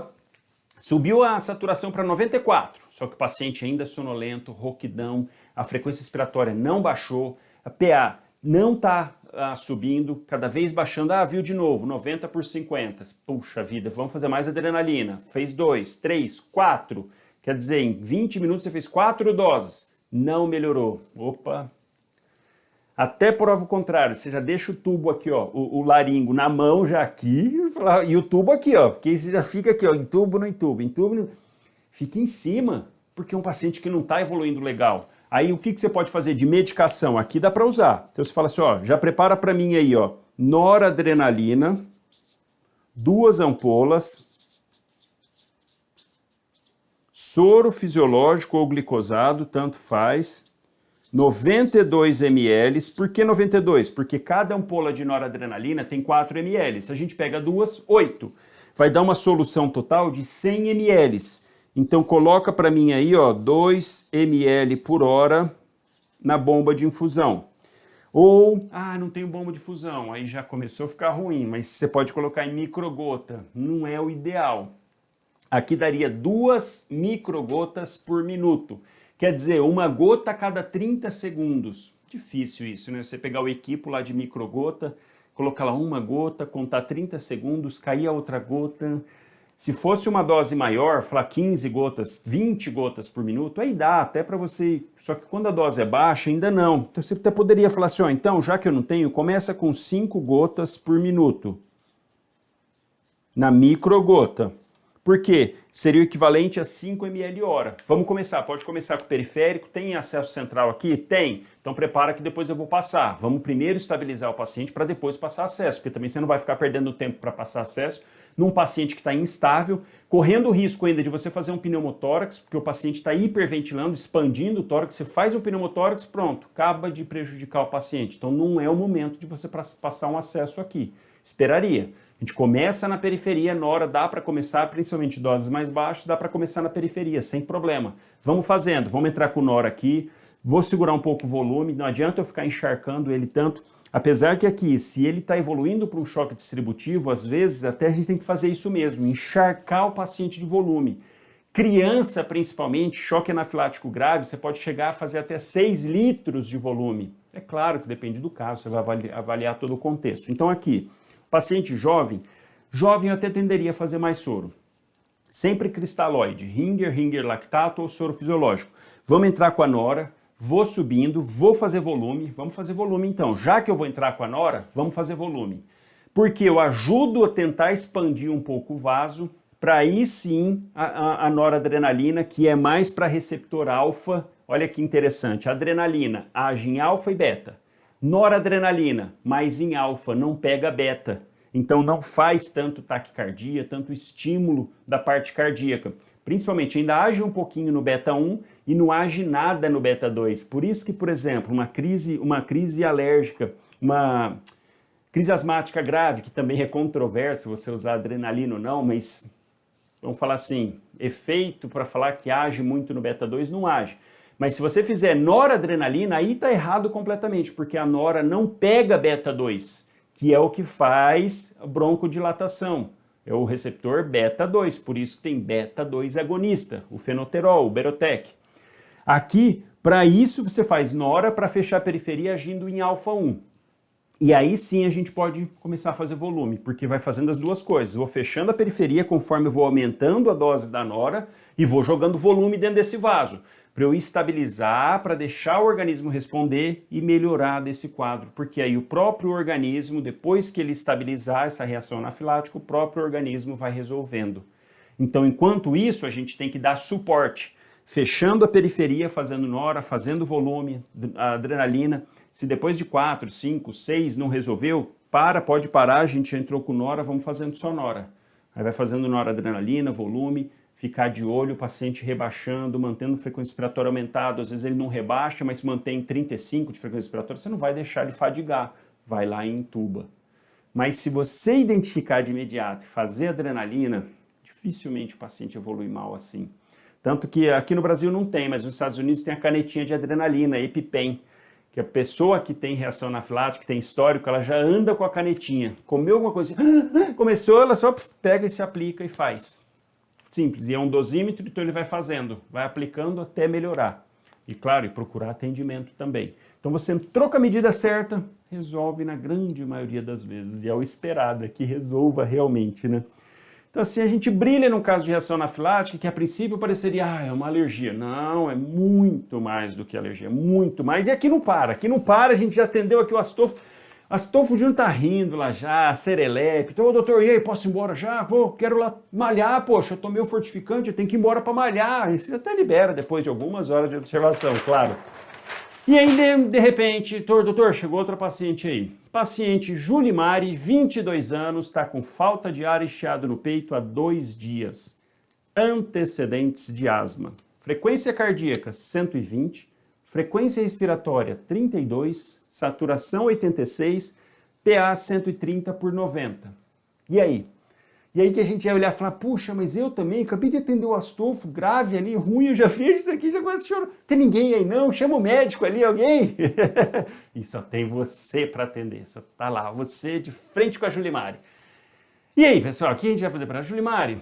a saturação para 94, só que o paciente ainda é sonolento, rouquidão, a frequência respiratória não baixou, a PA não está subindo, cada vez baixando, viu de novo, 90 por 50, puxa vida, vamos fazer mais adrenalina, fez 2, 3, 4, quer dizer, em 20 minutos você fez 4 doses, não melhorou, opa. Até prova o contrário, você já deixa o tubo aqui, o laringo na mão já aqui, e o tubo aqui, porque você já fica aqui, entubo, não entubo, fica em cima, porque é um paciente que não está evoluindo legal. Aí o que você pode fazer de medicação? Aqui dá para usar. Então você fala assim, já prepara para mim aí, noradrenalina, 2 ampolas, soro fisiológico ou glicosado, tanto faz, 92 ml. Por que 92? Porque cada ampola de noradrenalina tem 4 ml. Se a gente pega 2, 8. Vai dar uma solução total de 100 ml. Então coloca para mim aí, 2 ml por hora na bomba de infusão. Ou, não tenho bomba de infusão, aí já começou a ficar ruim, mas você pode colocar em microgota, não é o ideal. Aqui daria 2 microgotas por minuto. Quer dizer, uma gota a cada 30 segundos. Difícil isso, né? Você pegar o equipo lá de microgota, colocar lá uma gota, contar 30 segundos, cair a outra gota. Se fosse uma dose maior, falar 15 gotas, 20 gotas por minuto, aí dá até para você... Só que quando a dose é baixa, ainda não. Então você até poderia falar assim, então, já que eu não tenho, começa com 5 gotas por minuto. Na microgota. Por quê? Seria o equivalente a 5 ml hora. Vamos começar, pode começar com o periférico, tem acesso central aqui? Tem. Então prepara que depois eu vou passar. Vamos primeiro estabilizar o paciente para depois passar acesso, porque também você não vai ficar perdendo tempo para passar acesso num paciente que está instável, correndo o risco ainda de você fazer um pneumotórax, porque o paciente está hiperventilando, expandindo o tórax, você faz um pneumotórax, pronto, acaba de prejudicar o paciente. Então não é o momento de você passar um acesso aqui. Esperaria. A gente começa na periferia, nora, dá para começar, principalmente doses mais baixas, dá para começar na periferia, sem problema. Vamos fazendo, vamos entrar com o nora aqui, vou segurar um pouco o volume, não adianta eu ficar encharcando ele tanto, apesar que aqui, se ele está evoluindo para um choque distributivo, às vezes até a gente tem que fazer isso mesmo, encharcar o paciente de volume. Criança, principalmente, choque anafilático grave, você pode chegar a fazer até 6 litros de volume. É claro que depende do caso, você vai avaliar todo o contexto. Então aqui, paciente jovem, Jovem eu até tenderia a fazer mais soro. Sempre cristalóide, Ringer lactato ou soro fisiológico. Vamos entrar com a nora, vou subindo, vou fazer volume. Vamos fazer volume então. Já que eu vou entrar com a nora, vamos fazer volume. Porque eu ajudo a tentar expandir um pouco o vaso, para aí sim a noradrenalina, que é mais para receptor alfa. Olha que interessante, a adrenalina age em alfa e beta. Noradrenalina, mais em alfa, não pega beta. Então não faz tanto taquicardia, tanto estímulo da parte cardíaca. Principalmente ainda age um pouquinho no beta 1 e não age nada no beta 2. Por isso que, por exemplo, uma crise alérgica, uma crise asmática grave, que também é controverso você usar adrenalina ou não, mas vamos falar assim, efeito para falar que age muito no beta 2 não age. Mas se você fizer noradrenalina, aí está errado completamente, porque a nora não pega beta 2, que é o que faz broncodilatação. É o receptor beta 2, por isso que tem beta 2 agonista, o fenoterol, o Berotec. Aqui, para isso, você faz nora para fechar a periferia agindo em alfa 1. E aí sim a gente pode começar a fazer volume, porque vai fazendo as duas coisas. Vou fechando a periferia conforme eu vou aumentando a dose da nora e vou jogando volume dentro desse vaso, para eu estabilizar, para deixar o organismo responder e melhorar desse quadro. Porque aí o próprio organismo, depois que ele estabilizar essa reação anafilática, o próprio organismo vai resolvendo. Então, enquanto isso, a gente tem que dar suporte, fechando a periferia, fazendo nora, fazendo volume, a adrenalina. Se depois de 4, 5, 6 não resolveu, pode parar, a gente já entrou com nora, vamos fazendo só nora. Aí vai fazendo noradrenalina, volume, ficar de olho, o paciente rebaixando, mantendo frequência respiratória aumentada. Às vezes ele não rebaixa, mas mantém 35 de frequência respiratória, você não vai deixar ele fadigar, vai lá e entuba. Mas se você identificar de imediato e fazer adrenalina, dificilmente o paciente evolui mal assim. Tanto que aqui no Brasil não tem, mas nos Estados Unidos tem a canetinha de adrenalina, EpiPen, que a pessoa que tem reação anafilática, que tem histórico, ela já anda com a canetinha. Comeu alguma coisa, começou, ela só pega e se aplica e faz. Simples, e é um dosímetro, então ele vai fazendo, vai aplicando até melhorar. E claro, e procurar atendimento também. Então você entrou com a medida certa, resolve na grande maioria das vezes. E é o esperado, é que resolva realmente, né? Então assim, a gente brilha no caso de reação anafilática, que a princípio pareceria, é uma alergia. Não, é muito mais do que alergia, muito mais. E aqui não para, a gente já atendeu aqui o Astolfo. Astolfo Júnior tá rindo lá já, serelepe. Então, doutor, e aí, posso ir embora já? Pô, quero lá malhar, poxa, eu tomei o fortificante, eu tenho que ir embora para malhar. E você até libera depois de algumas horas de observação, claro. E aí, de repente, doutor, chegou outra paciente aí. Paciente Julimari, 22 anos, está com falta de ar e chiado no peito há 2 dias. Antecedentes de asma. Frequência cardíaca, 120. Frequência respiratória, 32. Saturação, 86. PA, 130 por 90. E aí? E aí que a gente ia olhar e falar, puxa, mas eu também acabei de atender o Astolfo, grave ali, ruim, eu já fiz isso aqui, já quase choro. Tem ninguém aí não? Chama o médico ali, alguém? E só tem você para atender, só tá lá, você de frente com a Julimari. E aí, pessoal, o que a gente vai fazer para a Julimari?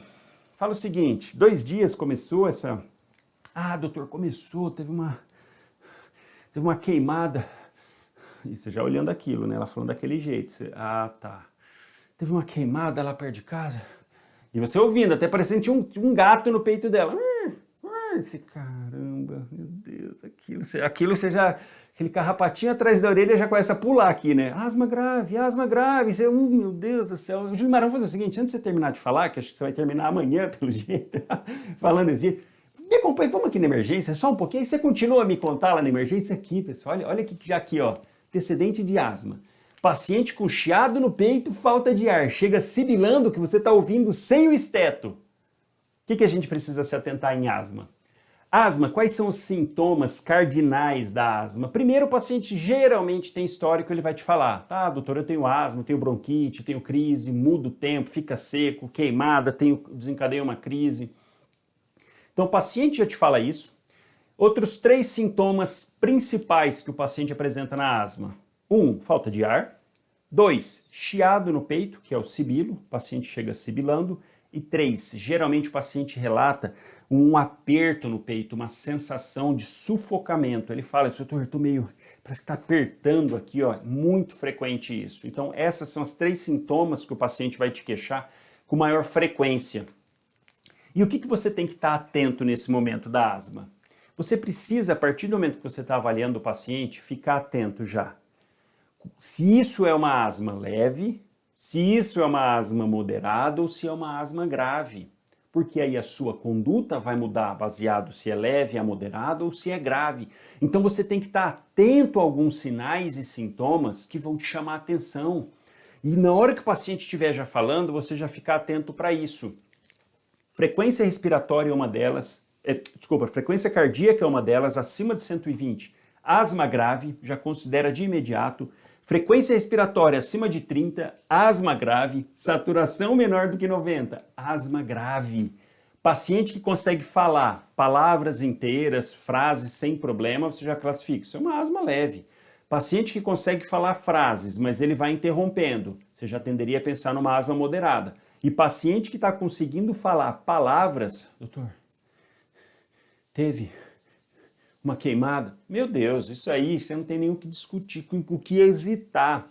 Fala o seguinte, 2 dias começou essa... doutor, começou, teve uma queimada. E você já olhando aquilo, né? Ela falando daquele jeito. Tá. Teve uma queimada lá perto de casa. E você ouvindo, até parecendo que tinha um gato no peito dela. Esse caramba, meu Deus, aquilo você já... Aquele carrapatinho atrás da orelha já começa a pular aqui, né? Asma grave. Você, meu Deus do céu. Julimar, vamos fazer o seguinte, antes de você terminar de falar, que acho que você vai terminar amanhã, pelo jeito, falando assim, me acompanha, vamos aqui na emergência, só um pouquinho, aí você continua a me contar lá na emergência aqui, pessoal. Olha aqui, ó, antecedente de asma. Paciente com chiado no peito, falta de ar, chega sibilando que você está ouvindo sem o esteto. O que a gente precisa se atentar em asma? Asma, quais são os sintomas cardinais da asma? Primeiro, o paciente geralmente tem histórico, ele vai te falar, tá, doutor, eu tenho asma, tenho bronquite, tenho crise, muda o tempo, fica seco, queimada, desencadeia uma crise. Então, o paciente já te fala isso. Outros 3 sintomas principais que o paciente apresenta na asma. 1, falta de ar. 2, chiado no peito, que é o sibilo, o paciente chega sibilando. E 3, geralmente o paciente relata um aperto no peito, uma sensação de sufocamento. Ele fala, doutor, eu tô meio parece que está apertando aqui, ó, muito frequente isso. Então essas são as 3 sintomas que o paciente vai te queixar com maior frequência. E o que você tem que estar atento nesse momento da asma? Você precisa, a partir do momento que você está avaliando o paciente, ficar atento já. Se isso é uma asma leve, se isso é uma asma moderada ou se é uma asma grave. Porque aí a sua conduta vai mudar baseado se é leve, é moderado ou se é grave. Então você tem que estar atento a alguns sinais e sintomas que vão te chamar a atenção. E na hora que o paciente estiver já falando, você já ficar atento para isso. Frequência respiratória é uma delas, frequência cardíaca é uma delas, acima de 120. Asma grave, já considera de imediato. Frequência respiratória acima de 30, asma grave. Saturação menor do que 90, asma grave. Paciente que consegue falar palavras inteiras, frases sem problema, você já classifica. Isso é uma asma leve. Paciente que consegue falar frases, mas ele vai interrompendo, você já tenderia a pensar numa asma moderada. E paciente que está conseguindo falar palavras, doutor, teve uma queimada, meu Deus, isso aí, você não tem nem o que discutir, com o que hesitar.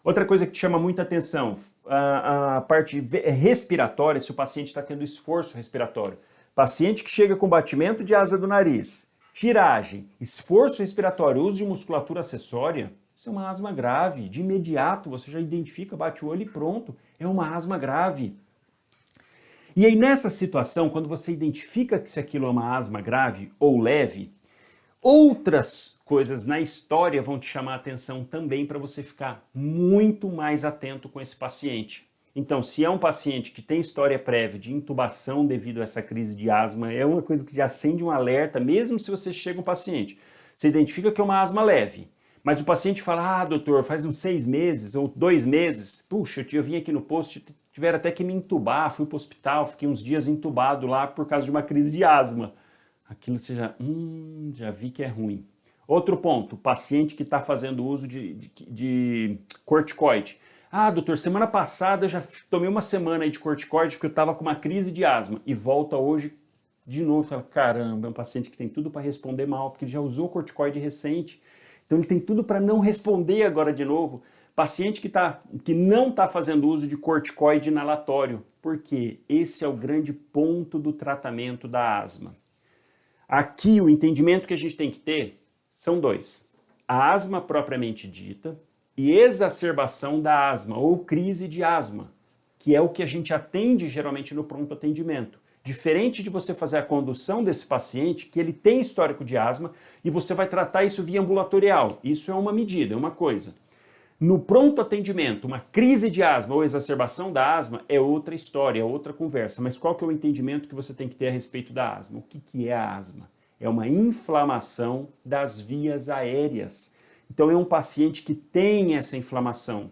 Outra coisa que te chama muita atenção, a parte respiratória, se o paciente está tendo esforço respiratório. Paciente que chega com batimento de asa do nariz, tiragem, esforço respiratório, uso de musculatura acessória, isso é uma asma grave. De imediato você já identifica, bate o olho e pronto, é uma asma grave. E aí nessa situação, quando você identifica que se aquilo é uma asma grave ou leve, outras coisas na história vão te chamar a atenção também para você ficar muito mais atento com esse paciente. Então, se é um paciente que tem história prévia de intubação devido a essa crise de asma, é uma coisa que já acende um alerta, mesmo se você chega um paciente. Você identifica que é uma asma leve, mas o paciente fala, ah, doutor, faz uns 6 meses ou 2 meses, puxa, eu vim aqui no posto, tiveram até que me entubar, fui para o hospital, fiquei uns dias entubado lá por causa de uma crise de asma. Aquilo você já vi que é ruim. Outro ponto, paciente que está fazendo uso de corticoide. Ah, doutor, semana passada eu já tomei uma semana aí de corticoide porque eu estava com uma crise de asma. E volta hoje de novo e fala, caramba, é um paciente que tem tudo para responder mal, porque ele já usou corticoide recente. Então ele tem tudo para não responder agora de novo. Paciente que não está fazendo uso de corticoide inalatório. Por quê? Esse é o grande ponto do tratamento da asma. Aqui o entendimento que a gente tem que ter são 2. A asma propriamente dita e exacerbação da asma ou crise de asma, que é o que a gente atende geralmente no pronto atendimento. Diferente de você fazer a condução desse paciente, que ele tem histórico de asma, e você vai tratar isso via ambulatorial. Isso é uma medida, é uma coisa. No pronto atendimento, uma crise de asma ou exacerbação da asma é outra história, é outra conversa. Mas qual que é o entendimento que você tem que ter a respeito da asma? O que é a asma? É uma inflamação das vias aéreas. Então é um paciente que tem essa inflamação.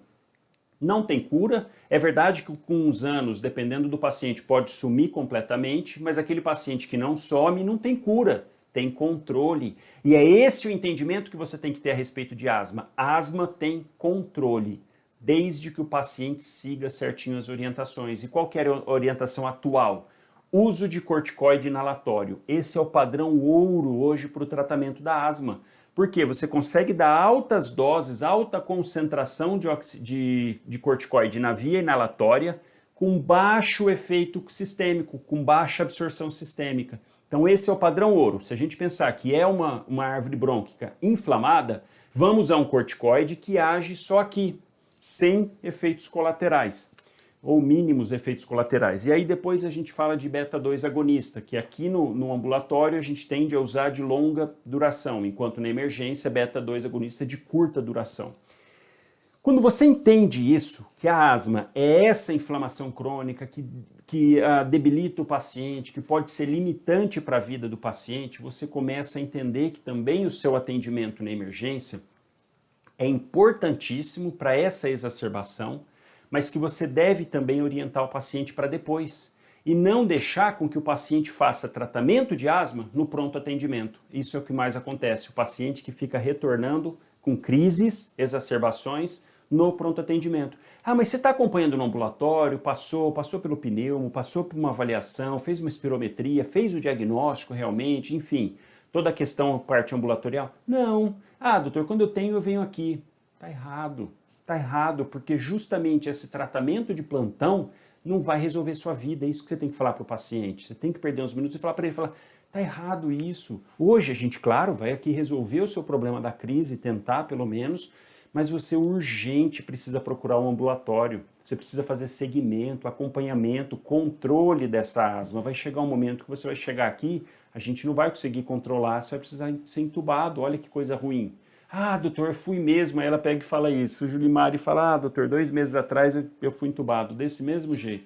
Não tem cura, é verdade que com uns anos, dependendo do paciente, pode sumir completamente, mas aquele paciente que não some não tem cura, tem controle. E é esse o entendimento que você tem que ter a respeito de asma. Asma tem controle, desde que o paciente siga certinho as orientações. E qual que era a orientação atual? Uso de corticoide inalatório. Esse é o padrão ouro hoje para o tratamento da asma. Porque você consegue dar altas doses, alta concentração de corticoide na via inalatória com baixo efeito sistêmico, com baixa absorção sistêmica. Então esse é o padrão ouro. Se a gente pensar que é uma árvore brônquica inflamada, vamos usar um corticoide que age só aqui, sem efeitos colaterais, ou mínimos efeitos colaterais. E aí depois a gente fala de beta-2 agonista, que aqui no ambulatório a gente tende a usar de longa duração, enquanto na emergência beta-2 agonista é de curta duração. Quando você entende isso, que a asma é essa inflamação crônica que debilita o paciente, que pode ser limitante para a vida do paciente, você começa a entender que também o seu atendimento na emergência é importantíssimo para essa exacerbação, mas que você deve também orientar o paciente para depois e não deixar com que o paciente faça tratamento de asma no pronto atendimento. Isso é o que mais acontece, o paciente que fica retornando com crises, exacerbações no pronto atendimento. Ah, mas você está acompanhando no ambulatório, passou pelo pneumo, passou por uma avaliação, fez uma espirometria, fez o diagnóstico realmente, enfim, Toda a questão, parte ambulatorial? Não. Ah, doutor, quando eu tenho, eu venho aqui. Tá errado. Tá errado, porque justamente esse tratamento de plantão não vai resolver sua vida. É isso que você tem que falar para o paciente. Você tem que perder uns minutos e falar para ele, falar, tá errado isso. Hoje a gente, claro, vai aqui resolver o seu problema da crise, tentar pelo menos, mas você urgente precisa procurar um ambulatório. Você precisa fazer segmento, acompanhamento, controle dessa asma. Vai chegar um momento que você vai chegar aqui, a gente não vai conseguir controlar, você vai precisar ser entubado. Olha que coisa ruim. Ah, doutor, eu fui mesmo. Aí ela pega e fala isso. O Julimar fala, ah, doutor, 2 meses atrás eu fui entubado desse mesmo jeito.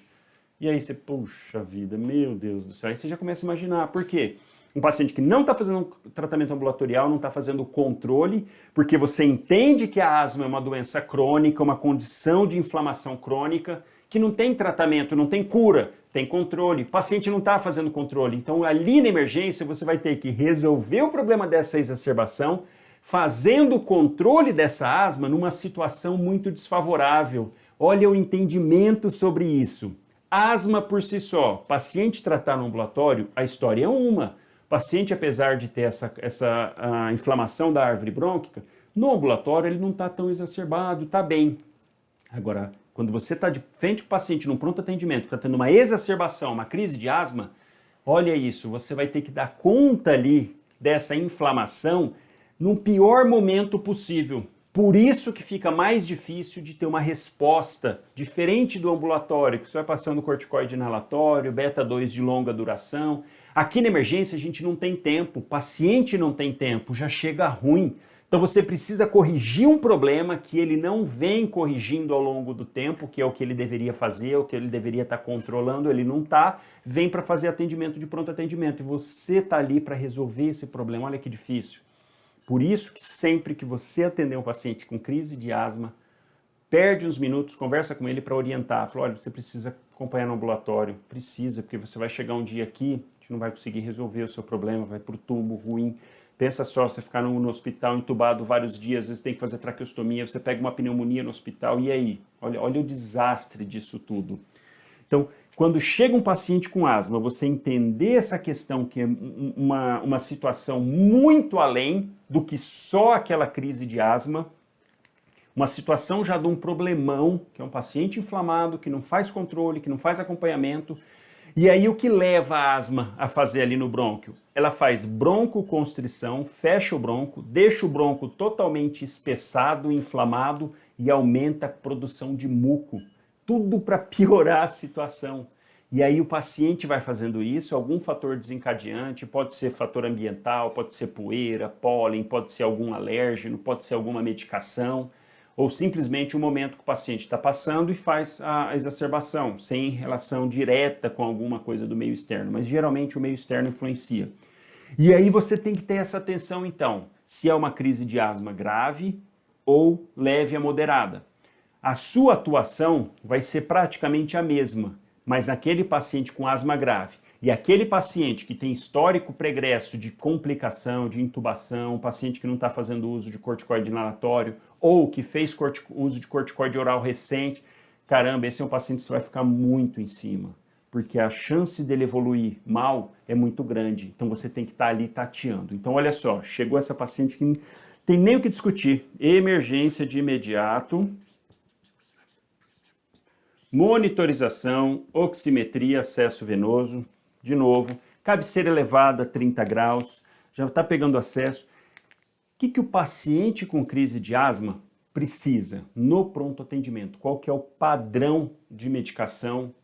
E aí você, puxa vida, meu Deus do céu. Aí você já começa a imaginar. Por quê? Um paciente que não está fazendo um tratamento ambulatorial, não está fazendo controle, porque você entende que a asma é uma doença crônica, uma condição de inflamação crônica, que não tem tratamento, não tem cura, tem controle. O paciente não está fazendo controle. Então ali na emergência você vai ter que resolver o problema dessa exacerbação, fazendo o controle dessa asma numa situação muito desfavorável. Olha o entendimento sobre isso. Asma por si só, paciente tratar no ambulatório, a história é uma. Paciente, apesar de ter essa inflamação da árvore brônquica, no ambulatório ele não está tão exacerbado, está bem. Agora, quando você está de frente com o paciente num pronto atendimento, está tendo uma exacerbação, uma crise de asma, olha isso, você vai ter que dar conta ali dessa inflamação no pior momento possível. Por isso que fica mais difícil de ter uma resposta diferente do ambulatório, que você vai passando corticoide inalatório, beta-2 de longa duração. Aqui na emergência a gente não tem tempo, o paciente não tem tempo, já chega ruim. Então você precisa corrigir um problema que ele não vem corrigindo ao longo do tempo, que é o que ele deveria fazer, o que ele deveria estar controlando, ele não está, vem para fazer atendimento de pronto atendimento. E você está ali para resolver esse problema, olha que difícil. Por isso que sempre que você atender um paciente com crise de asma, perde uns minutos, conversa com ele para orientar. Fala, olha, você precisa acompanhar no ambulatório. Precisa, porque você vai chegar um dia aqui, a gente não vai conseguir resolver o seu problema, vai para o tubo ruim. Pensa só, você ficar no hospital entubado vários dias, às vezes tem que fazer traqueostomia, você pega uma pneumonia no hospital, e aí? Olha o desastre disso tudo. Então, quando chega um paciente com asma, você entender essa questão que é uma situação muito além do que só aquela crise de asma, uma situação já de um problemão, que é um paciente inflamado, que não faz controle, que não faz acompanhamento. E aí o que leva a asma a fazer ali no brônquio? Ela faz broncoconstrição, fecha o bronco, deixa o bronco totalmente espessado, inflamado e aumenta a produção de muco. Tudo para piorar a situação. E aí o paciente vai fazendo isso, algum fator desencadeante, pode ser fator ambiental, pode ser poeira, pólen, pode ser algum alérgeno, pode ser alguma medicação, ou simplesmente o momento que o paciente está passando e faz a exacerbação, sem relação direta com alguma coisa do meio externo, mas geralmente o meio externo influencia. E aí você tem que ter essa atenção então, se é uma crise de asma grave ou leve a moderada. A sua atuação vai ser praticamente a mesma, mas naquele paciente com asma grave e aquele paciente que tem histórico pregresso de complicação, de intubação, paciente que não está fazendo uso de corticoide inalatório ou que fez uso de corticoide oral recente, caramba, esse é um paciente que você vai ficar muito em cima, porque a chance dele evoluir mal é muito grande, então você tem que estar ali tateando. Então olha só, chegou essa paciente que não tem nem o que discutir, emergência de imediato, monitorização, oximetria, acesso venoso, de novo, cabeceira elevada, 30 graus, já está pegando acesso. O que o paciente com crise de asma precisa no pronto atendimento? Qual que é o padrão de medicação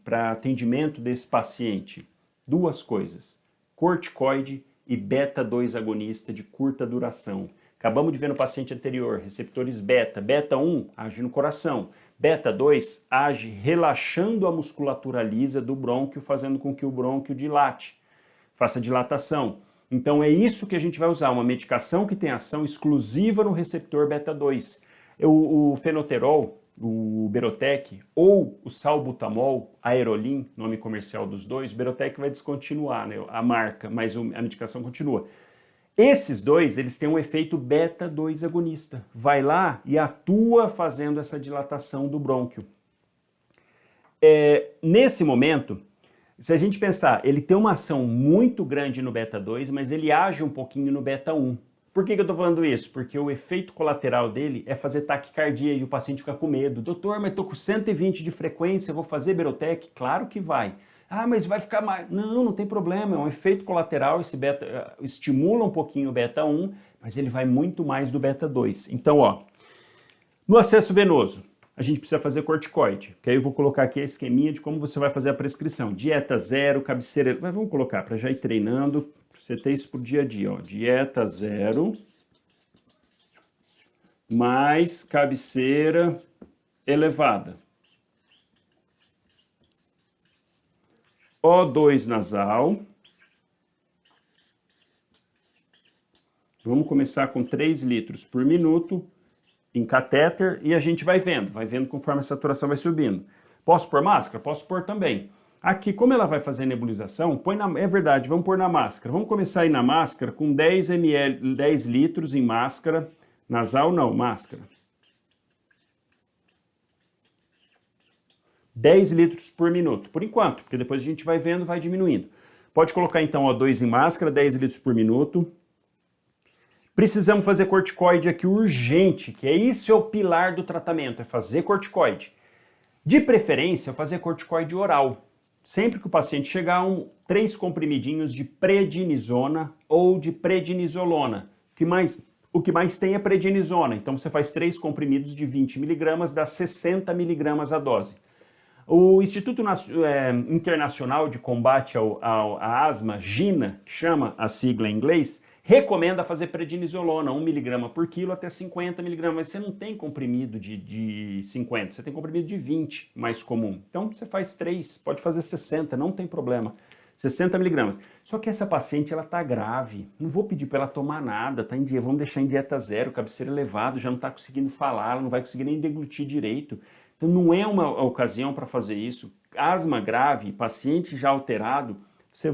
para atendimento desse paciente? Duas coisas, corticoide e beta-2 agonista de curta duração. Acabamos de ver no paciente anterior, receptores beta. Beta-1 age no coração. Beta-2 age relaxando a musculatura lisa do brônquio, fazendo com que o brônquio dilate, faça dilatação. Então é isso que a gente vai usar, uma medicação que tem ação exclusiva no receptor beta-2. O fenoterol, o Berotec, ou o salbutamol, Aerolin, nome comercial dos dois, o Berotec vai descontinuar, né, a marca, mas a medicação continua. Esses dois, eles têm um efeito beta-2 agonista. Vai lá e atua fazendo essa dilatação do brônquio. Nesse momento, Se a gente pensar, ele tem uma ação muito grande no beta 2, mas ele age um pouquinho no beta 1. Por que eu tô falando isso? Porque o efeito colateral dele é fazer taquicardia e o paciente fica com medo. Doutor, mas tô com 120 de frequência, vou fazer Berotec? Claro que vai. Ah, mas vai ficar mais. Não, não tem problema, é um efeito colateral, esse beta estimula um pouquinho o beta 1, mas ele vai muito mais do beta 2. Então, ó, no acesso venoso, a gente precisa fazer corticoide, que aí eu vou colocar aqui a esqueminha de como você vai fazer a prescrição. Dieta zero, cabeceira... Mas vamos colocar para já ir treinando, para você ter isso pro dia a dia, ó. Dieta zero, mais cabeceira elevada. O2 nasal. Vamos começar com 3 litros por minuto em catéter e a gente vai vendo conforme a saturação vai subindo. Posso pôr máscara? Posso pôr também. Aqui, como ela vai fazer nebulização, é verdade, vamos pôr na máscara. Vamos começar aí na máscara com 10 ml, 10 litros em máscara. Nasal não, máscara. 10 litros por minuto, por enquanto, porque depois a gente vai vendo, vai diminuindo. Pode colocar então O2 em máscara, 10 litros por minuto. Precisamos fazer corticoide aqui urgente, que isso é o pilar do tratamento, é fazer corticoide. De preferência, fazer corticoide oral. Sempre que o paciente chegar, 3 comprimidinhos de prednisona ou de prednisolona. O que mais tem é prednisona, então você faz 3 comprimidos de 20 mg, dá 60 mg a dose. O Instituto Internacional de Combate à Asma, GINA, que chama a sigla em inglês, recomenda fazer prednisolona, 1 mg por quilo até 50 mg, mas você não tem comprimido de 50, você tem comprimido de 20, mais comum. Então você faz 3, pode fazer 60, não tem problema. 60 mg. Só que essa paciente, ela tá grave. Não vou pedir para ela tomar nada, tá em dia, vamos deixar em dieta zero, cabeceira elevado, já não tá conseguindo falar, ela não vai conseguir nem deglutir direito. Então não é uma ocasião para fazer isso. Asma grave, paciente já alterado, você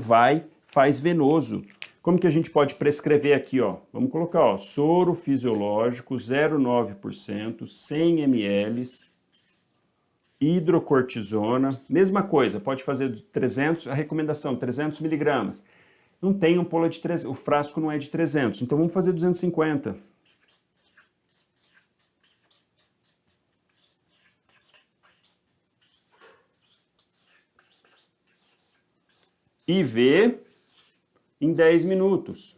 faz venoso. Como que a gente pode prescrever aqui, ó? Vamos colocar, ó, soro fisiológico 0,9%, 100 ml, hidrocortisona, mesma coisa, pode fazer 300, a recomendação, 300 mg. Não tem ampola de 300, o frasco não é de 300, então vamos fazer 250. IV em 10 minutos.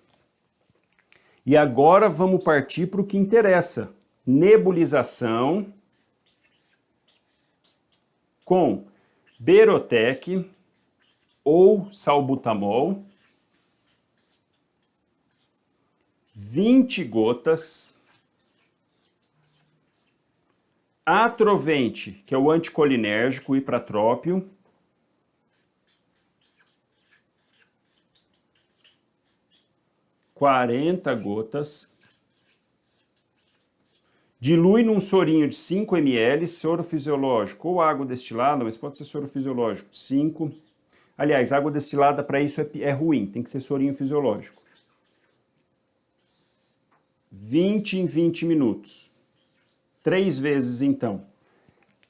E agora vamos partir para o que interessa. Nebulização com Berotec ou salbutamol, 20 gotas, Atrovente, que é o anticolinérgico, ipratrópio, 40 gotas, dilui num sorinho de 5 ml, soro fisiológico ou água destilada, mas pode ser soro fisiológico, 5. Aliás, água destilada para isso é ruim, tem que ser sorinho fisiológico. 20 em 20 minutos. 3 vezes então.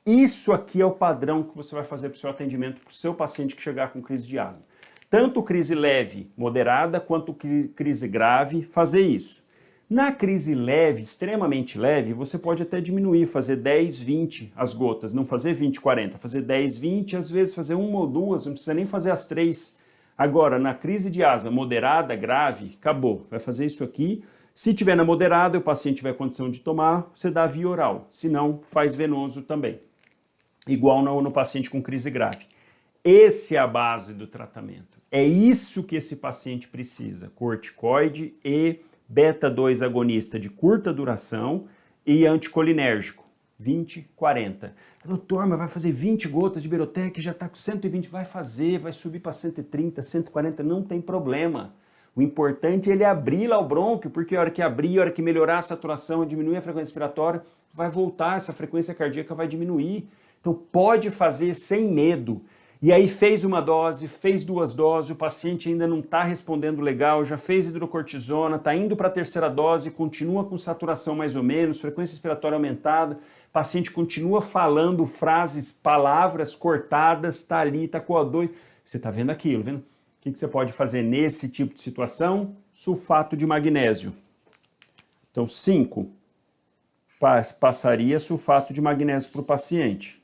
Isso aqui é o padrão que você vai fazer para o seu atendimento, para o seu paciente que chegar com crise de asma. Tanto crise leve, moderada, quanto crise grave, fazer isso. Na crise leve, extremamente leve, você pode até diminuir, fazer 10, 20 as gotas, não fazer 20, 40, fazer 10, 20, às vezes fazer 1 ou 2, não precisa nem fazer as 3. Agora, na crise de asma moderada, grave, acabou, vai fazer isso aqui. Se tiver na moderada e o paciente tiver condição de tomar, você dá via oral, se não, faz venoso também. Igual no paciente com crise grave. Essa é a base do tratamento. É isso que esse paciente precisa, corticoide e beta-2 agonista de curta duração e anticolinérgico, 20, 40. Doutor, mas vai fazer 20 gotas de Berotec, já está com 120, vai fazer, vai subir para 130, 140, não tem problema. O importante é ele abrir lá o brônquio, porque a hora que abrir, a hora que melhorar a saturação, diminuir a frequência respiratória, vai voltar, essa frequência cardíaca vai diminuir. Então pode fazer sem medo. E aí fez uma dose, fez 2 doses, o paciente ainda não está respondendo legal, já fez hidrocortisona, está indo para a 3ª dose, continua com saturação mais ou menos, frequência respiratória aumentada, o paciente continua falando frases, palavras cortadas, está ali, está com O2. Você está vendo aquilo, vendo? O que você pode fazer nesse tipo de situação? Sulfato de magnésio. Então, 5, passaria sulfato de magnésio para o paciente.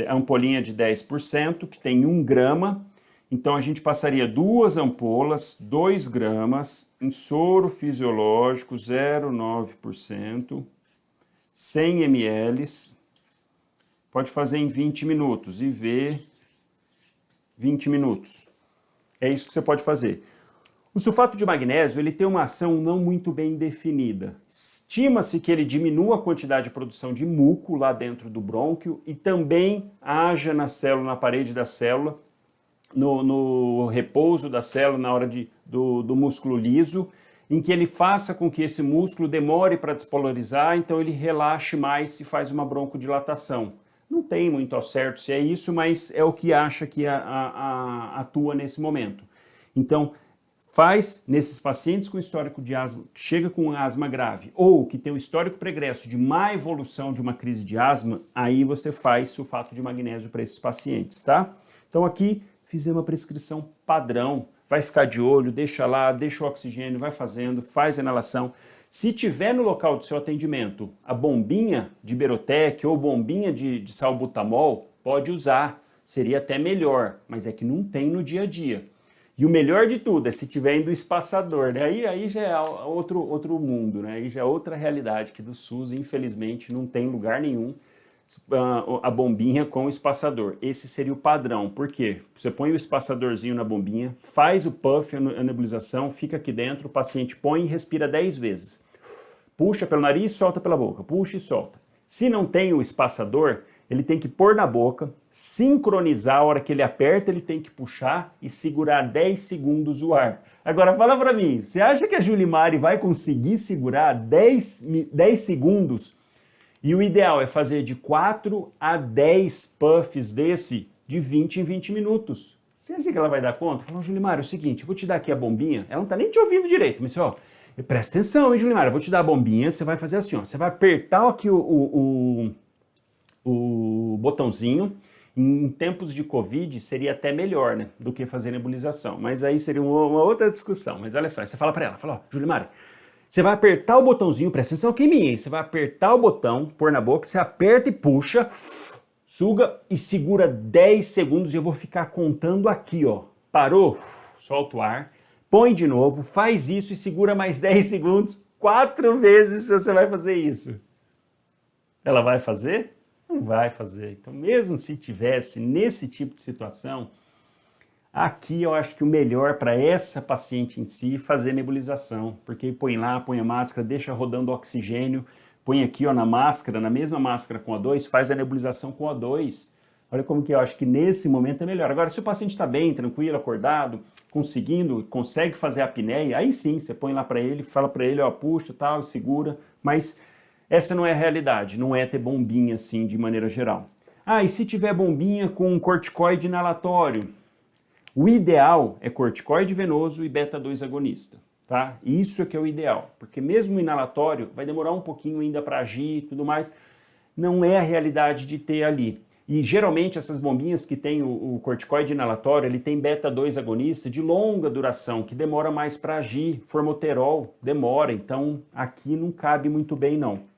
A ampolinha de 10%, que tem 1 grama. Então, a gente passaria 2 ampolas, 2 gramas, em soro fisiológico, 0,9%, 100 ml. Pode fazer em 20 minutos, IV, 20 minutos. É isso que você pode fazer. O sulfato de magnésio ele tem uma ação não muito bem definida. Estima-se que ele diminua a quantidade de produção de muco lá dentro do brônquio e também haja na célula, na parede da célula, no repouso da célula, na hora do músculo liso, em que ele faça com que esse músculo demore para despolarizar, então ele relaxe mais e faz uma broncodilatação. Não tem muito ao certo se é isso, mas é o que acha que atua nesse momento. Então, faz nesses pacientes com histórico de asma, que chega com asma grave, ou que tem um histórico pregresso de má evolução de uma crise de asma, aí você faz sulfato de magnésio para esses pacientes, tá? Então aqui fizemos uma prescrição padrão, vai ficar de olho, deixa lá, deixa o oxigênio, vai fazendo, faz a inalação. Se tiver no local do seu atendimento a bombinha de Berotec ou bombinha de salbutamol, pode usar, seria até melhor, mas é que não tem no dia a dia. E o melhor de tudo é se tiver indo espaçador, né? Aí já é outro mundo, né? Aí já é outra realidade que do SUS, infelizmente, não tem lugar nenhum a bombinha com o espaçador. Esse seria o padrão. Por quê? Você põe o espaçadorzinho na bombinha, faz o puff, a nebulização, fica aqui dentro, o paciente põe e respira 10 vezes. Puxa pelo nariz, solta pela boca, puxa e solta. Se não tem o espaçador, ele tem que pôr na boca, sincronizar, a hora que ele aperta, ele tem que puxar e segurar 10 segundos o ar. Agora fala pra mim, você acha que a Julimari vai conseguir segurar 10 segundos? E o ideal é fazer de 4 a 10 puffs desse de 20 em 20 minutos. Você acha que ela vai dar conta? Fala, Julimari, é o seguinte, eu vou te dar aqui a bombinha, ela não tá nem te ouvindo direito, mas ó, presta atenção, hein, Julimari, eu vou te dar a bombinha, você vai fazer assim, ó, você vai apertar aqui o botãozinho. Em tempos de Covid seria até melhor, né, do que fazer nebulização, mas aí seria uma outra discussão. Mas olha só, você fala para ela, fala, ó, Julimari, você vai apertar o botãozinho, presta atenção aqui em mim, hein? Você vai apertar o botão, pôr na boca, você aperta e puxa, suga e segura 10 segundos e eu vou ficar contando aqui, ó. Parou? Solta o ar, põe de novo, faz isso e segura mais 10 segundos, 4 vezes você vai fazer isso. Ela vai fazer? Não vai fazer. Então, mesmo se tivesse nesse tipo de situação, aqui eu acho que o melhor para essa paciente em si é fazer nebulização, porque põe lá, põe a máscara, deixa rodando oxigênio, põe aqui ó, na máscara, na mesma máscara com O2, faz a nebulização com O2. Olha como que eu acho que nesse momento é melhor. Agora, se o paciente está bem, tranquilo, acordado, consegue fazer a apneia, aí sim, você põe lá para ele, fala para ele, ó, puxa, tal, segura, mas essa não é a realidade, não é ter bombinha assim de maneira geral. Ah, e se tiver bombinha com um corticoide inalatório? O ideal é corticoide venoso e beta-2 agonista, tá? Isso é que é o ideal, porque mesmo o inalatório vai demorar um pouquinho ainda para agir e tudo mais, não é a realidade de ter ali. E geralmente essas bombinhas que tem o corticoide inalatório, ele tem beta-2 agonista de longa duração, que demora mais para agir, formoterol demora, então aqui não cabe muito bem não.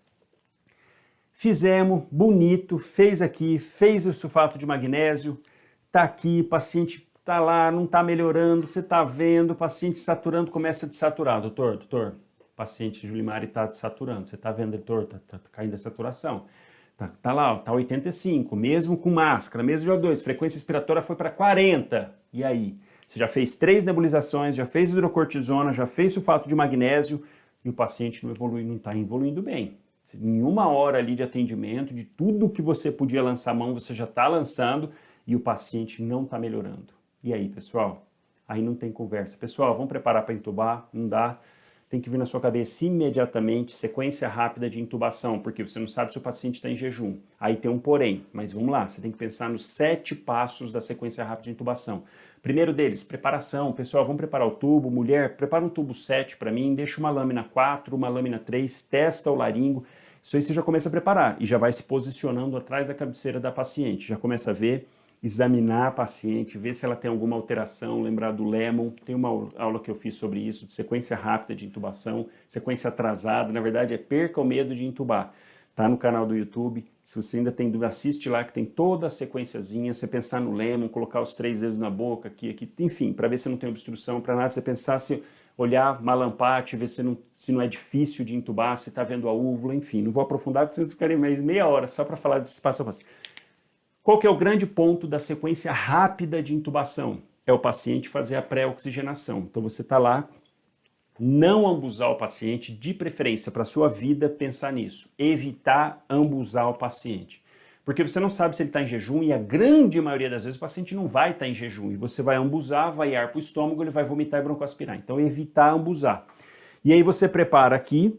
Fizemos, bonito, fez aqui, fez o sulfato de magnésio, tá aqui, paciente tá lá, não tá melhorando, você tá vendo, paciente saturando, começa a desaturar. Doutor, paciente Julimari tá desaturando, você tá vendo, doutor, tá caindo a saturação. Tá lá, ó, tá 85, mesmo com máscara, mesmo de O2, frequência expiratória foi para 40. E aí? Você já fez 3 nebulizações, já fez hidrocortisona, já fez sulfato de magnésio e o paciente não evolui, não tá evoluindo bem. Em 1 hora ali de atendimento, de tudo que você podia lançar a mão, você já está lançando e o paciente não está melhorando. E aí, pessoal? Aí não tem conversa. Pessoal, vamos preparar para intubar? Não dá. Tem que vir na sua cabeça imediatamente sequência rápida de intubação, porque você não sabe se o paciente está em jejum. Aí tem um porém, mas vamos lá, você tem que pensar nos 7 passos da sequência rápida de intubação. Primeiro deles, preparação. Pessoal, vamos preparar o tubo. Mulher, prepara um tubo 7 para mim, deixa uma lâmina 4, uma lâmina 3, testa o laringo. Isso aí você já começa a preparar e já vai se posicionando atrás da cabeceira da paciente, já começa a ver, examinar a paciente, ver se ela tem alguma alteração, lembrar do Lemon, tem uma aula que eu fiz sobre isso, de sequência rápida de intubação, sequência atrasada, na verdade é perca o medo de intubar. Tá no canal do YouTube, se você ainda tem dúvida, assiste lá que tem toda a sequenciazinha, você pensar no Lemon, colocar os 3 dedos na boca, aqui, enfim, para ver se não tem obstrução, para nada, você pensar se olhar malampate, ver se não é difícil de intubar, se está vendo a úvula, enfim, não vou aprofundar porque vocês ficarem mais meia hora só para falar desse passo a passo. Qual que é o grande ponto da sequência rápida de intubação? É o paciente fazer a pré-oxigenação. Então você está lá, não ambusar o paciente, de preferência para a sua vida pensar nisso, evitar ambusar o paciente. Porque você não sabe se ele está em jejum e a grande maioria das vezes o paciente não vai estar em jejum e você vai ambusar, vai ar para o estômago, ele vai vomitar e broncoaspirar. Então evitar ambusar. E aí você prepara aqui,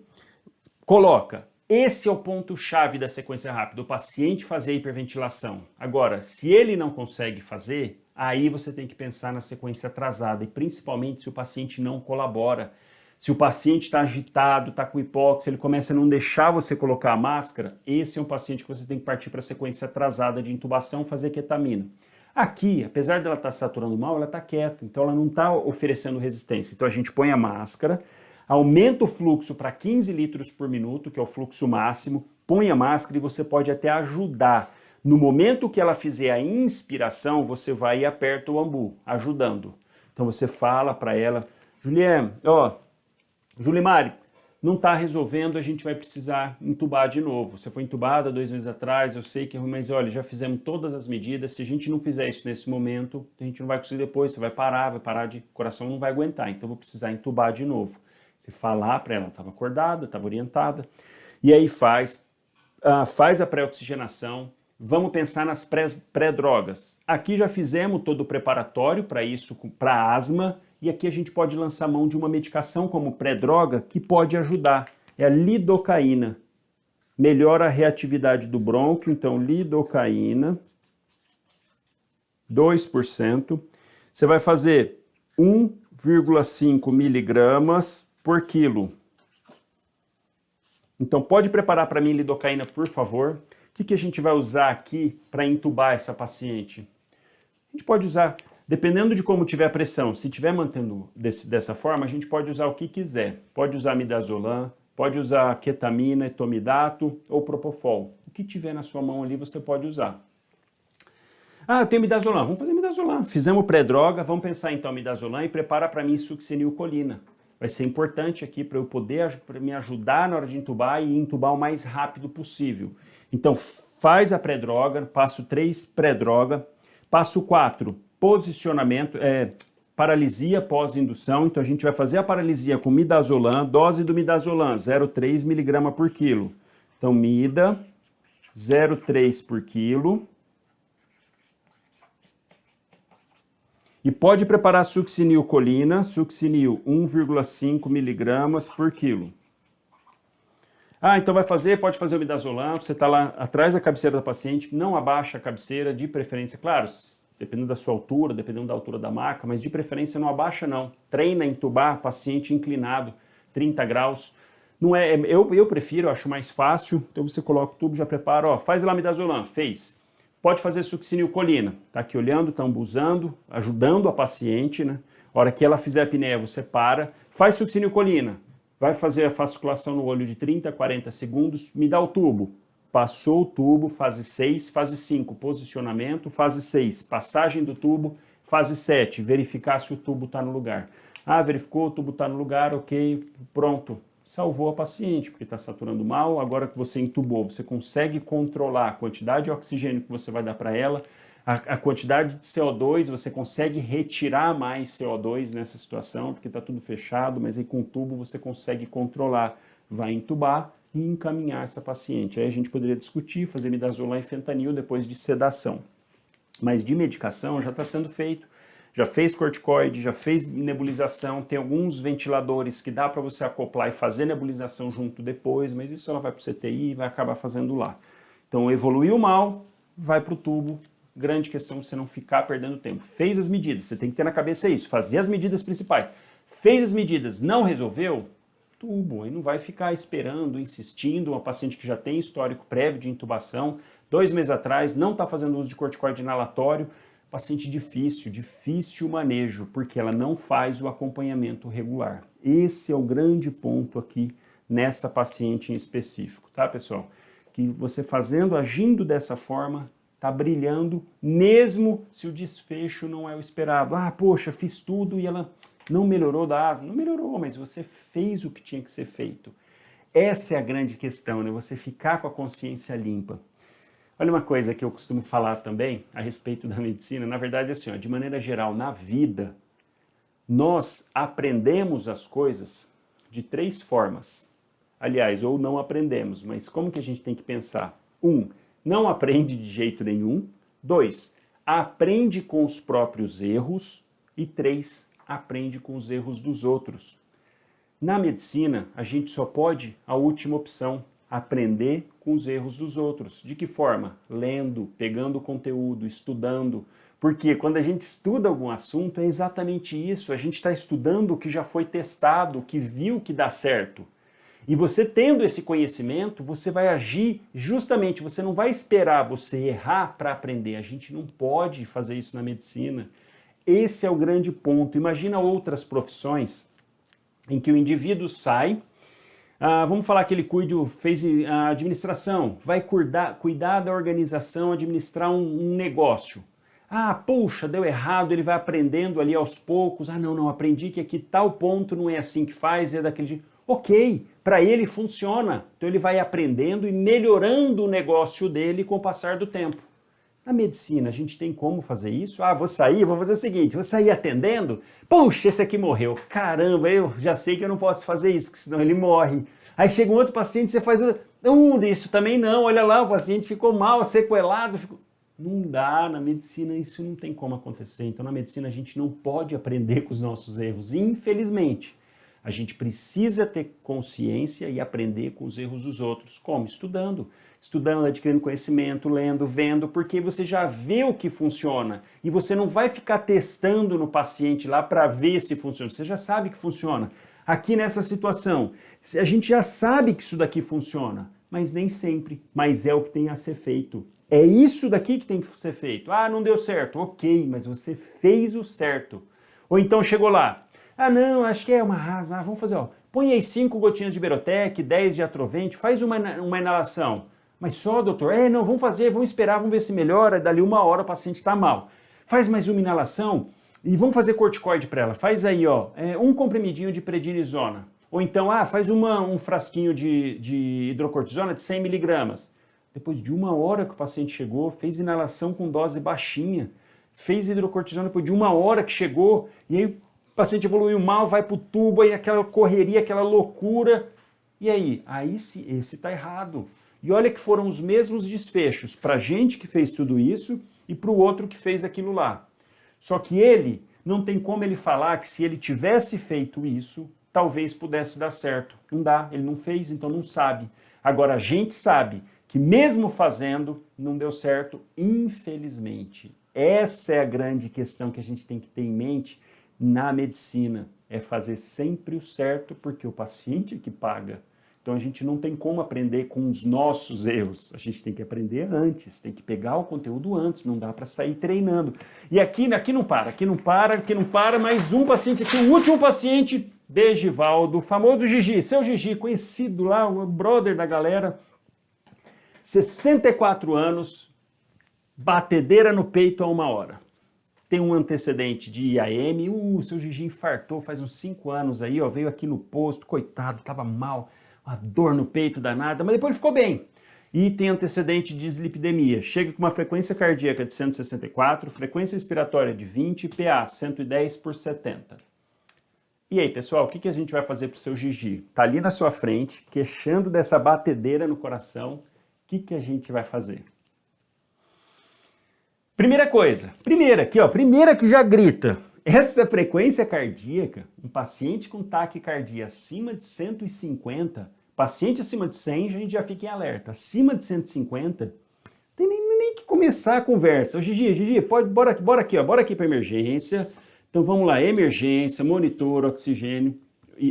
coloca. Esse é o ponto-chave da sequência rápida, o paciente fazer a hiperventilação. Agora, se ele não consegue fazer, aí você tem que pensar na sequência atrasada e principalmente se o paciente não colabora. Se o paciente está agitado, está com hipóxia, ele começa a não deixar você colocar a máscara, esse é um paciente que você tem que partir para a sequência atrasada de intubação, fazer ketamina. Aqui, apesar dela estar saturando mal, ela está quieta, então ela não está oferecendo resistência. Então a gente põe a máscara, aumenta o fluxo para 15 litros por minuto, que é o fluxo máximo, põe a máscara e você pode até ajudar. No momento que ela fizer a inspiração, você vai e aperta o ambu, ajudando. Então você fala para ela, Juliane, Julimari, não está resolvendo, a gente vai precisar entubar de novo. Você foi entubada 2 meses atrás, eu sei que é ruim, mas olha, já fizemos todas as medidas, se a gente não fizer isso nesse momento, a gente não vai conseguir depois, você vai parar o coração não vai aguentar, então vou precisar entubar de novo. Você falar para ela, estava acordada, estava orientada, e aí faz a pré-oxigenação, vamos pensar nas pré-drogas. Aqui já fizemos todo o preparatório para isso, para asma, e aqui a gente pode lançar mão de uma medicação como pré-droga que pode ajudar, é a lidocaína. Melhora a reatividade do brônquio, então lidocaína, 2%. Você vai fazer 1,5 miligramas por quilo. Então pode preparar para mim lidocaína, por favor. O que a gente vai usar aqui para entubar essa paciente? A gente pode usar, dependendo de como tiver a pressão, se estiver mantendo dessa forma, a gente pode usar o que quiser. Pode usar midazolam, pode usar ketamina, etomidato ou propofol. O que tiver na sua mão ali você pode usar. Ah, eu tenho midazolam, vamos fazer midazolam. Fizemos pré-droga, vamos pensar então midazolam e prepara para mim succinilcolina. Vai ser importante aqui para eu poder me ajudar na hora de entubar e entubar o mais rápido possível. Então faz a pré-droga, passo 3, pré-droga. Passo 4, posicionamento, paralisia pós-indução. Então a gente vai fazer a paralisia com midazolam, dose do midazolam, 0,3 mg por quilo. Então mida, 0,3 por quilo. E pode preparar succinilcolina, succinil 1,5 miligramas por quilo. Ah, então pode fazer o midazolam, você está lá atrás da cabeceira da paciente, não abaixa a cabeceira, de preferência, claro, dependendo da sua altura, dependendo da altura da maca, mas de preferência não abaixa não. Treina a entubar paciente inclinado, 30 graus. Não é, eu prefiro, eu acho mais fácil, então você coloca o tubo, já prepara, faz lá midazolam, fez. Pode fazer succinilcolina, tá aqui olhando, tá ambusando, ajudando a paciente, né? A hora que ela fizer a apneia, você para, faz succinilcolina, vai fazer a fasciculação no olho de 30 a 40 segundos, me dá o tubo. Passou o tubo, fase 6, fase 5, posicionamento, fase 6, passagem do tubo, fase 7, verificar se o tubo está no lugar. Ah, verificou, o tubo está no lugar, ok, pronto. Salvou a paciente, porque está saturando mal, agora que você entubou, você consegue controlar a quantidade de oxigênio que você vai dar para ela, a quantidade de CO2, você consegue retirar mais CO2 nessa situação, porque está tudo fechado, mas aí com o tubo você consegue controlar, vai entubar e encaminhar essa paciente. Aí a gente poderia discutir, fazer midazolam e fentanil depois de sedação. Mas de medicação já está sendo feito. Já fez corticoide, já fez nebulização, tem alguns ventiladores que dá para você acoplar e fazer nebulização junto depois, mas isso ela vai para o CTI e vai acabar fazendo lá. Então evoluiu mal, vai para o tubo, grande questão você não ficar perdendo tempo. Fez as medidas, você tem que ter na cabeça isso, fazer as medidas principais. Fez as medidas, não resolveu, tubo, e não vai ficar esperando, insistindo, uma paciente que já tem histórico prévio de intubação, 2 meses atrás, não está fazendo uso de corticoide inalatório, paciente difícil manejo, porque ela não faz o acompanhamento regular. Esse é o grande ponto aqui nessa paciente em específico, tá, pessoal? Que você fazendo, agindo dessa forma, está brilhando, mesmo se o desfecho não é o esperado. Ah, poxa, fiz tudo e ela não melhorou da asma. Não melhorou, mas você fez o que tinha que ser feito. Essa é a grande questão, né? Você ficar com a consciência limpa. Olha uma coisa que eu costumo falar também a respeito da medicina, na verdade assim, ó, de maneira geral, na vida, nós aprendemos as coisas de 3 formas. Aliás, ou não aprendemos, mas como que a gente tem que pensar? 1, não aprende de jeito nenhum. 2, aprende com os próprios erros. E 3, aprende com os erros dos outros. Na medicina, a gente só pode, a última opção, aprender com os erros dos outros. De que forma? Lendo, pegando conteúdo, estudando. Porque quando a gente estuda algum assunto, é exatamente isso. A gente está estudando o que já foi testado, o que viu que dá certo. E você tendo esse conhecimento, você vai agir justamente, você não vai esperar você errar para aprender. A gente não pode fazer isso na medicina. Esse é o grande ponto. Imagina outras profissões em que o indivíduo sai, vamos falar que ele fez a administração, vai cuidar da organização, administrar um negócio. Ah, puxa, deu errado, ele vai aprendendo ali aos poucos. Ah, não, aprendi que aqui tal ponto não é assim que faz, é daquele jeito. Ok, para ele funciona. Então ele vai aprendendo e melhorando o negócio dele com o passar do tempo. Na medicina, a gente tem como fazer isso? Ah, vou fazer o seguinte, vou sair atendendo, puxa, esse aqui morreu, caramba, eu já sei que eu não posso fazer isso, porque senão ele morre. Aí chega um outro paciente, você faz, isso também não, olha lá, o paciente ficou mal, sequelado, Não dá, na medicina isso não tem como acontecer. Então na medicina a gente não pode aprender com os nossos erros, infelizmente. A gente precisa ter consciência e aprender com os erros dos outros. Como? Estudando, adquirindo conhecimento, lendo, vendo, porque você já vê o que funciona e você não vai ficar testando no paciente lá para ver se funciona, você já sabe que funciona. Aqui nessa situação, a gente já sabe que isso daqui funciona, mas nem sempre, mas é o que tem a ser feito. É isso daqui que tem que ser feito. Ah, não deu certo, ok, mas você fez o certo. Ou então chegou lá, ah não, acho que é uma asma, vamos fazer, ó, põe aí 5 gotinhas de Berotec, 10 de Atrovente, faz uma inalação. Mas só, doutor? Não, vamos esperar, vamos ver se melhora, dali 1 hora o paciente está mal. Faz mais uma inalação e vamos fazer corticoide para ela. Faz aí, ó, um comprimidinho de prednisona. Ou então, faz um frasquinho de hidrocortisona de 100 miligramas. Depois de 1 hora que o paciente chegou, fez inalação com dose baixinha, fez hidrocortisona depois de 1 hora que chegou, e aí o paciente evoluiu mal, vai pro tubo, aí aquela correria, aquela loucura. E aí? Esse tá errado. E olha que foram os mesmos desfechos para a gente que fez tudo isso e para o outro que fez aquilo lá. Só que ele, não tem como ele falar que se ele tivesse feito isso, talvez pudesse dar certo. Não dá, ele não fez, então não sabe. Agora a gente sabe que mesmo fazendo, não deu certo, infelizmente. Essa é a grande questão que a gente tem que ter em mente na medicina. É fazer sempre o certo, porque o paciente é que paga. Então a gente não tem como aprender com os nossos erros, a gente tem que aprender antes, tem que pegar o conteúdo antes, não dá para sair treinando. E aqui não para, mais um paciente aqui, o último paciente, Begivaldo, famoso Gigi, seu Gigi, conhecido lá, o brother da galera, 64 anos, batedeira no peito a 1 hora. Tem um antecedente de IAM, seu Gigi infartou faz uns 5 anos aí, ó, veio aqui no posto, coitado, tava mal, uma dor no peito danada, mas depois ele ficou bem. E tem antecedente de dislipidemia. Chega com uma frequência cardíaca de 164, frequência respiratória de 20 e PA 110/70. E aí, pessoal, o que a gente vai fazer pro seu Gigi? Tá ali na sua frente, queixando dessa batedeira no coração. O que a gente vai fazer? Primeira que já grita. Essa frequência cardíaca, um paciente com taquicardia acima de 150, paciente acima de 100, a gente já fica em alerta. Acima de 150, tem nem que começar a conversa. Ô, Gigi, bora aqui para emergência. Então vamos lá, emergência, monitor, oxigênio.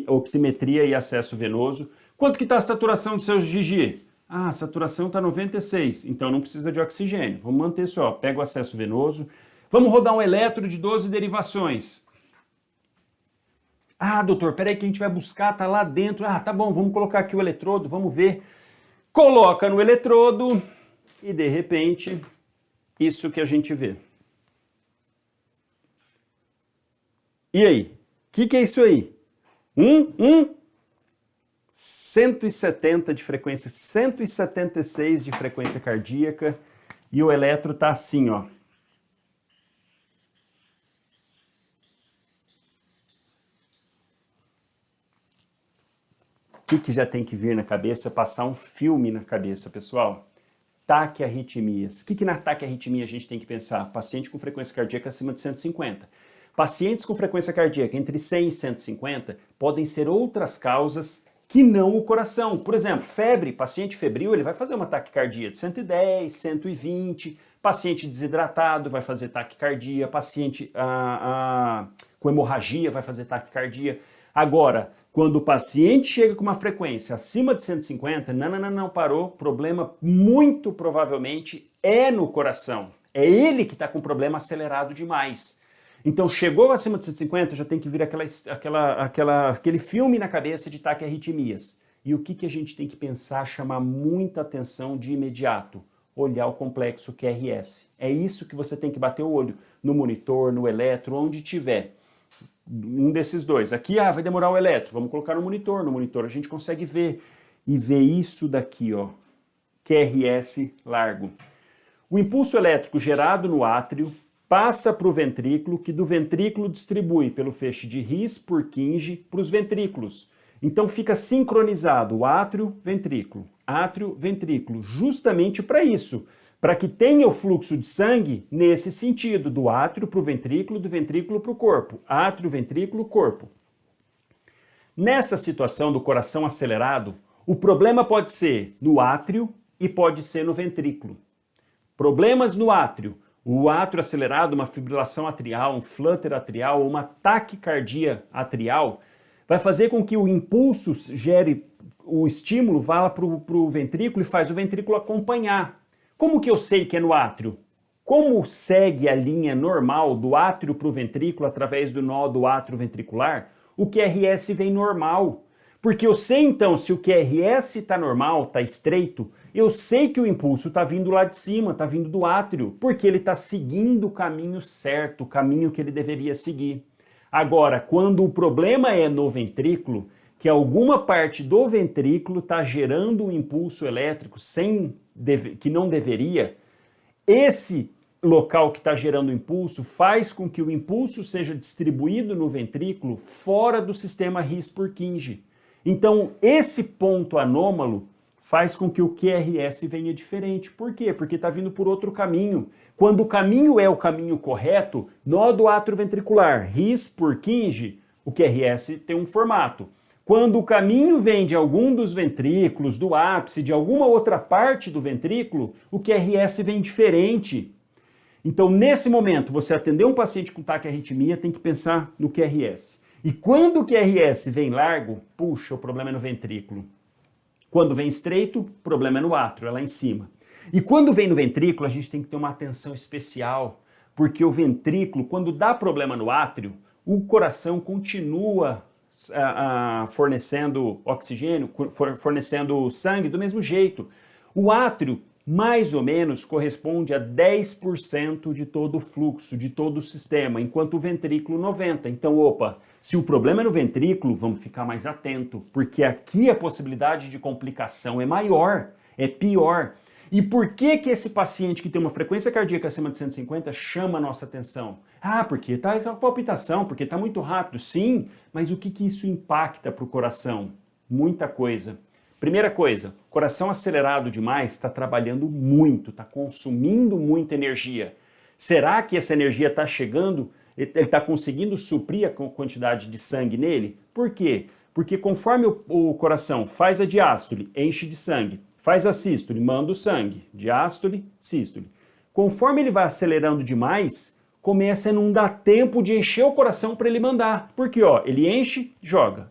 oximetria e acesso venoso. Quanto que está a saturação do seu Gigi? Ah, a saturação está 96, então não precisa de oxigênio. Vamos manter só, pega o acesso venoso. Vamos rodar um eletro de 12 derivações. Ah, doutor, peraí que a gente vai buscar, tá lá dentro. Ah, tá bom, vamos colocar aqui o eletrodo, vamos ver. Coloca no eletrodo e de repente, isso que a gente vê. E aí? O que é isso aí? 170 de frequência, 176 de frequência cardíaca e o eletro tá assim, ó. O que já tem que vir na cabeça? Passar um filme na cabeça, pessoal. Taquiarritmias. O que na taquiarritmia a gente tem que pensar? Paciente com frequência cardíaca acima de 150. Pacientes com frequência cardíaca entre 100 e 150 podem ser outras causas que não o coração. Por exemplo, febre, paciente febril, ele vai fazer uma taquicardia de 110, 120. Paciente desidratado vai fazer taquicardia. Paciente com hemorragia vai fazer taquicardia. Agora, quando o paciente chega com uma frequência acima de 150, não, parou, problema muito provavelmente é no coração. É ele que está com problema acelerado demais. Então, chegou acima de 150, já tem que vir aquele filme na cabeça de taquiarritmias. E o que a gente tem que pensar, chamar muita atenção de imediato? Olhar o complexo QRS. É isso que você tem que bater o olho no monitor, no eletro, onde tiver. Um desses dois. Aqui, vai demorar o eletro, vamos colocar no monitor a gente consegue ver. E ver isso daqui, ó, QRS largo. O impulso elétrico gerado no átrio passa para o ventrículo, que do ventrículo distribui pelo feixe de His por Purkinje para os ventrículos. Então fica sincronizado o átrio, ventrículo, justamente para isso, para que tenha o fluxo de sangue nesse sentido, do átrio para o ventrículo, do ventrículo para o corpo, átrio, ventrículo, corpo. Nessa situação do coração acelerado, o problema pode ser no átrio e pode ser no ventrículo. Problemas no átrio. O átrio acelerado, uma fibrilação atrial, um flutter atrial ou uma taquicardia atrial vai fazer com que o impulso gere o estímulo, vá para o ventrículo e faz o ventrículo acompanhar. Como que eu sei que é no átrio? Como segue a linha normal do átrio para o ventrículo através do nó do átrio ventricular, o QRS vem normal. Porque eu sei então, se o QRS está normal, está estreito, eu sei que o impulso está vindo lá de cima, está vindo do átrio, porque ele está seguindo o caminho certo, o caminho que ele deveria seguir. Agora, quando o problema é no ventrículo, que alguma parte do ventrículo está gerando um impulso elétrico que não deveria, esse local que está gerando o impulso faz com que o impulso seja distribuído no ventrículo fora do sistema His-Purkinje. Então, esse ponto anômalo faz com que o QRS venha diferente. Por quê? Porque está vindo por outro caminho. Quando o caminho é o caminho correto, nó do átrio ventricular, His-Purkinje, o QRS tem um formato. Quando o caminho vem de algum dos ventrículos, do ápice, de alguma outra parte do ventrículo, o QRS vem diferente. Então, nesse momento, você atender um paciente com taquiarritmia, tem que pensar no QRS. E quando o QRS vem largo, puxa, o problema é no ventrículo. Quando vem estreito, o problema é no átrio, é lá em cima. E quando vem no ventrículo, a gente tem que ter uma atenção especial, porque o ventrículo, quando dá problema no átrio, o coração continua fornecendo oxigênio, fornecendo sangue do mesmo jeito. O átrio, mais ou menos, corresponde a 10% de todo o fluxo, de todo o sistema, enquanto o ventrículo 90%. Então, se o problema é no ventrículo, vamos ficar mais atento, porque aqui a possibilidade de complicação é maior, é pior. E por que esse paciente que tem uma frequência cardíaca acima de 150 chama a nossa atenção? Porque está com palpitação, porque está muito rápido. Sim, mas o que isso impacta para o coração? Muita coisa. Primeira coisa, coração acelerado demais está trabalhando muito, está consumindo muita energia. Será que essa energia está chegando, ele está conseguindo suprir a quantidade de sangue nele? Por quê? Porque conforme o coração faz a diástole, enche de sangue, faz a sístole, manda o sangue, diástole, sístole. Conforme ele vai acelerando demais, começa a não dar tempo de encher o coração para ele mandar. Porque, ó, ele enche, joga,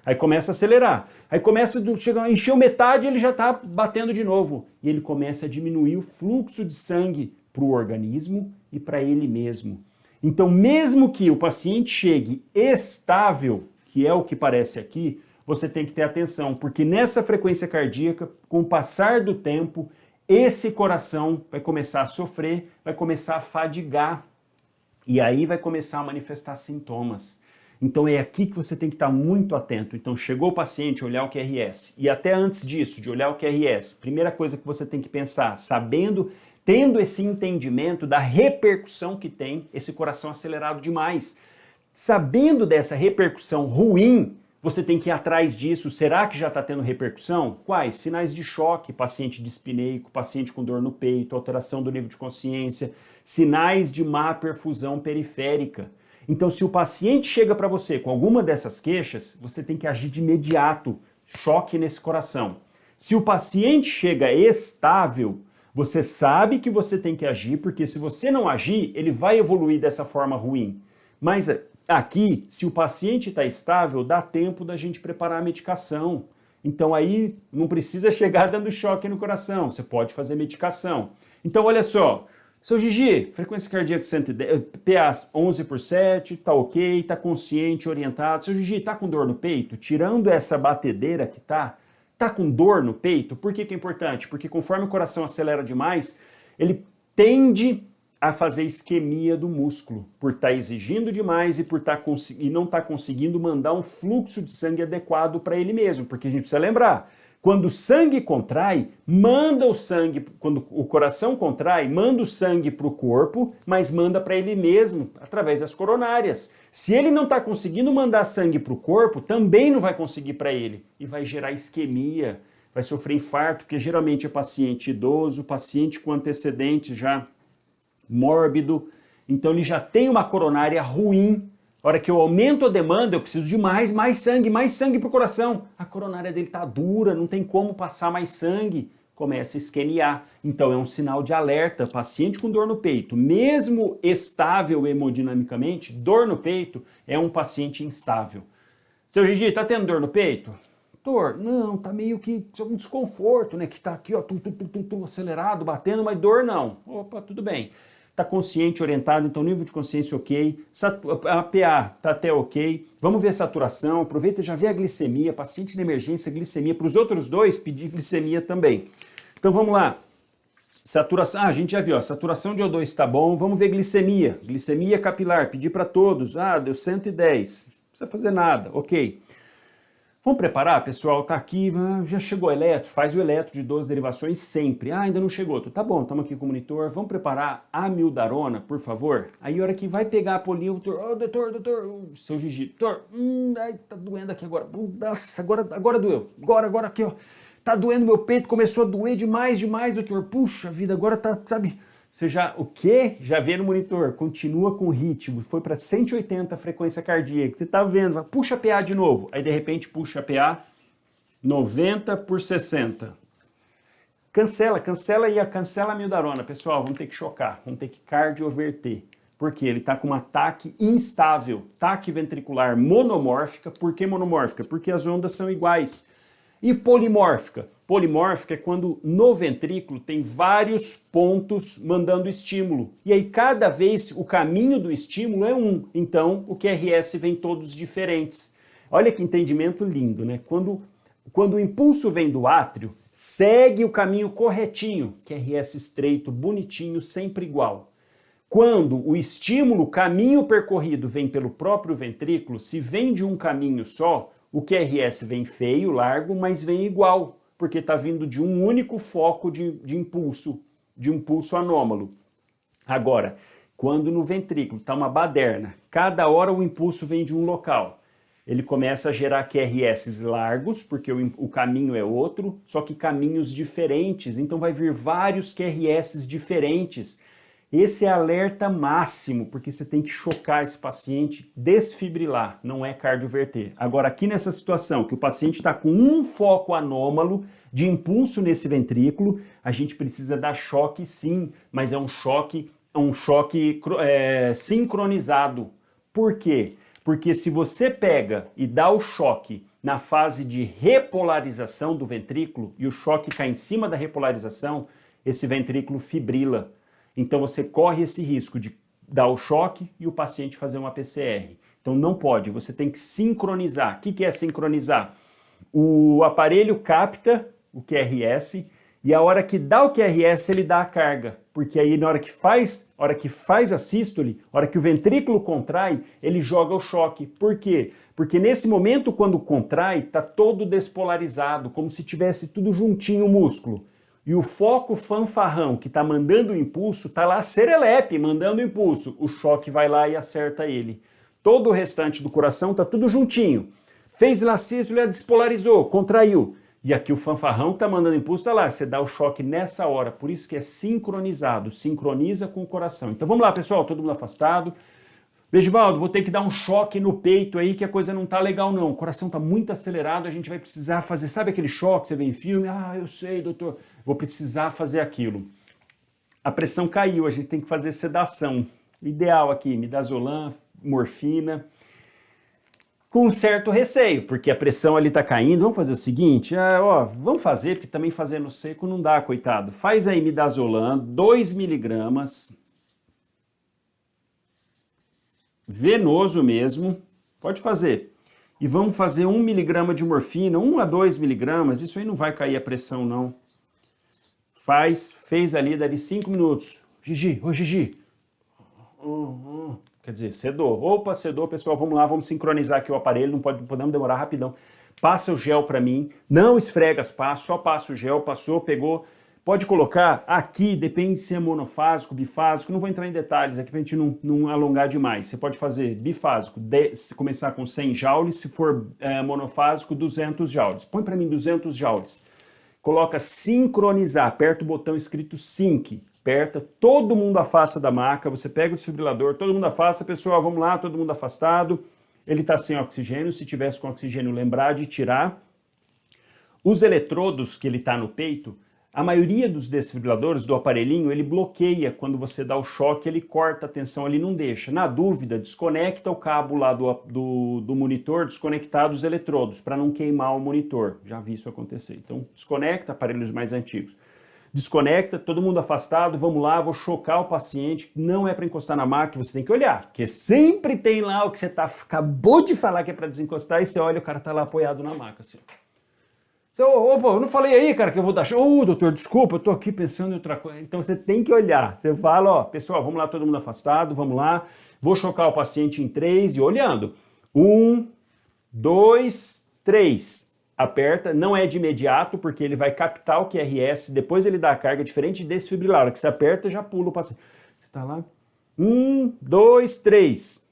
aí começa a acelerar. Aí começa a encher metade, ele já está batendo de novo. E ele começa a diminuir o fluxo de sangue para o organismo e para ele mesmo. Então, mesmo que o paciente chegue estável, que é o que parece aqui, você tem que ter atenção, porque nessa frequência cardíaca, com o passar do tempo, esse coração vai começar a sofrer, vai começar a fadigar, e aí vai começar a manifestar sintomas. Então é aqui que você tem que estar muito atento. Então chegou o paciente, olhar o QRS, e até antes disso, de olhar o QRS, primeira coisa que você tem que pensar, tendo esse entendimento da repercussão que tem esse coração acelerado demais, sabendo dessa repercussão ruim, você tem que ir atrás disso. Será que já está tendo repercussão? Quais? Sinais de choque, paciente dispneico, paciente com dor no peito, alteração do nível de consciência, sinais de má perfusão periférica. Então, se o paciente chega para você com alguma dessas queixas, você tem que agir de imediato, choque nesse coração. Se o paciente chega estável, você sabe que você tem que agir, porque se você não agir, ele vai evoluir dessa forma ruim. Mas aqui, se o paciente está estável, dá tempo da gente preparar a medicação. Então aí não precisa chegar dando choque no coração, você pode fazer medicação. Então olha só, seu Gigi, frequência cardíaca 110, PA 11/7, tá ok, tá consciente, orientado. Seu Gigi, tá com dor no peito? Tirando essa batedeira que tá com dor no peito? Por que que é importante? Porque conforme o coração acelera demais, ele tende a fazer isquemia do músculo, por estar exigindo demais e por não estar conseguindo mandar um fluxo de sangue adequado para ele mesmo, porque a gente precisa lembrar, quando o sangue contrai, manda o sangue, quando o coração contrai, manda o sangue para o corpo, mas manda para ele mesmo, através das coronárias. Se ele não está conseguindo mandar sangue para o corpo, também não vai conseguir para ele, e vai gerar isquemia, vai sofrer infarto, porque geralmente é paciente idoso, paciente com antecedente já mórbido, então ele já tem uma coronária ruim. A hora que eu aumento a demanda, eu preciso de mais sangue para o coração. A coronária dele está dura, não tem como passar mais sangue, começa a isquemiar. Então é um sinal de alerta, paciente com dor no peito, mesmo estável hemodinamicamente, dor no peito é um paciente instável. Seu Gigi, tá tendo dor no peito? Dor? Não, tá meio que um desconforto, né? Que tá aqui, ó, acelerado, batendo, mas dor não. Opa, tudo bem. Tá consciente, orientado, então nível de consciência ok, a PA tá até ok, vamos ver a saturação, aproveita e já vê a glicemia, paciente na emergência, glicemia, para os outros dois pedir glicemia também. Então vamos lá, saturação, a gente já viu, ó, saturação de O2 tá bom, vamos ver glicemia capilar, pedir para todos, deu 110, não precisa fazer nada, ok. Vamos preparar, pessoal? Tá aqui, já chegou o eletro, faz o eletro de 12 derivações sempre. Ainda não chegou. Tá bom, estamos aqui com o monitor. Vamos preparar a amiodarona, por favor? Aí a hora que vai pegar a polia, o doutor, seu Gigi, doutor, ai, tá doendo aqui agora. Nossa, agora doeu. Agora aqui, ó. Tá doendo meu peito, começou a doer demais, doutor. Puxa vida, agora tá, sabe... Você já, o quê? Já vê no monitor, continua com o ritmo, foi para 180 a frequência cardíaca, você tá vendo, puxa a PA de novo, aí de repente puxa a PA 90/60. Cancela a amiodarona, pessoal, vamos ter que chocar, vamos ter que cardioverter, porque ele tá com um ataque instável, taque ventricular monomórfica. Por que monomórfica? Porque as ondas são iguais. E polimórfica? Polimórfica é quando no ventrículo tem vários pontos mandando estímulo. E aí cada vez o caminho do estímulo é um. Então o QRS vem todos diferentes. Olha que entendimento lindo, né? Quando o impulso vem do átrio, segue o caminho corretinho. QRS estreito, bonitinho, sempre igual. Quando o estímulo, o caminho percorrido vem pelo próprio ventrículo, se vem de um caminho só, o QRS vem feio, largo, mas vem igual, porque está vindo de um único foco de impulso anômalo. Agora, quando no ventrículo está uma baderna, cada hora o impulso vem de um local, ele começa a gerar QRS largos, porque o caminho é outro, só que caminhos diferentes, então vai vir vários QRS diferentes. Esse é alerta máximo, porque você tem que chocar esse paciente, desfibrilar, não é cardioverter. Agora, aqui nessa situação, que o paciente está com um foco anômalo de impulso nesse ventrículo, a gente precisa dar choque sim, mas é um choque um choque sincronizado. Por quê? Porque se você pega e dá o choque na fase de repolarização do ventrículo e o choque cai em cima da repolarização, esse ventrículo fibrila. Então você corre esse risco de dar o choque e o paciente fazer uma PCR. Então não pode, você tem que sincronizar. O que é sincronizar? O aparelho capta o QRS e a hora que dá o QRS ele dá a carga, porque aí na hora que faz a sístole, a hora que o ventrículo contrai, ele joga o choque. Por quê? Porque nesse momento quando contrai, está todo despolarizado, como se tivesse tudo juntinho o músculo. E o foco fanfarrão que está mandando o impulso, está lá serelepe mandando o impulso. O choque vai lá e acerta ele. Todo o restante do coração está tudo juntinho. Fez lá a sístole, despolarizou, contraiu. E aqui o fanfarrão que está mandando impulso está lá. Você dá o choque nessa hora. Por isso que é sincronizado. Sincroniza com o coração. Então vamos lá, pessoal. Todo mundo afastado. Begivaldo, vou ter que dar um choque no peito aí que a coisa não tá legal não. O coração tá muito acelerado, a gente vai precisar fazer, sabe aquele choque, você vê em filme? Ah, eu sei, doutor, vou precisar fazer aquilo. A pressão caiu, a gente tem que fazer sedação. Ideal aqui, midazolam, morfina, com um certo receio, porque a pressão ali tá caindo. Vamos fazer o seguinte, vamos fazer, porque também fazer no seco não dá, coitado. Faz aí midazolam, 2 miligramas, venoso mesmo, pode fazer. E vamos fazer 1 miligrama de morfina, 1 a 2 miligramas, isso aí não vai cair a pressão não. Fez ali, dali 5 minutos. Gigi, ô Gigi. Quer dizer, sedou. Opa, sedou, pessoal, vamos lá, vamos sincronizar aqui o aparelho, não podemos demorar rapidão. Passa o gel para mim, não esfrega as passos, só passa o gel, passou, pegou. Pode colocar aqui, depende se é monofásico, bifásico, não vou entrar em detalhes aqui pra gente não alongar demais. Você pode fazer bifásico, começar com 100 joules, se for monofásico, 200 joules. Põe para mim 200 joules. Coloca sincronizar, aperta o botão escrito sync, aperta, todo mundo afasta da maca, você pega o desfibrilador, todo mundo afasta, pessoal, vamos lá, todo mundo afastado. Ele está sem oxigênio, se tivesse com oxigênio, lembrar de tirar. Os eletrodos que ele está no peito, a maioria dos desfibriladores do aparelhinho, ele bloqueia quando você dá o choque, ele corta a tensão, ele não deixa. Na dúvida, desconecta o cabo lá do monitor, desconectar dos eletrodos, para não queimar o monitor. Já vi isso acontecer. Então, desconecta, aparelhos mais antigos. Desconecta, todo mundo afastado, vamos lá, vou chocar o paciente. Não é para encostar na maca, você tem que olhar, porque sempre tem lá o que você acabou de falar que é para desencostar, e você olha, o cara tá lá apoiado na maca, assim. Então, opa, eu não falei aí, cara, que eu vou dar show. Doutor, desculpa, eu tô aqui pensando em outra coisa. Então você tem que olhar. Você fala, ó, pessoal, vamos lá, todo mundo afastado, vamos lá. Vou chocar o paciente em 3 e olhando. 1, 2, 3. Aperta, não é de imediato, porque ele vai captar o QRS, depois ele dá a carga, diferente desse desfibrilar. A hora que você aperta, já pula o paciente. Você tá lá. 1, 2, 3.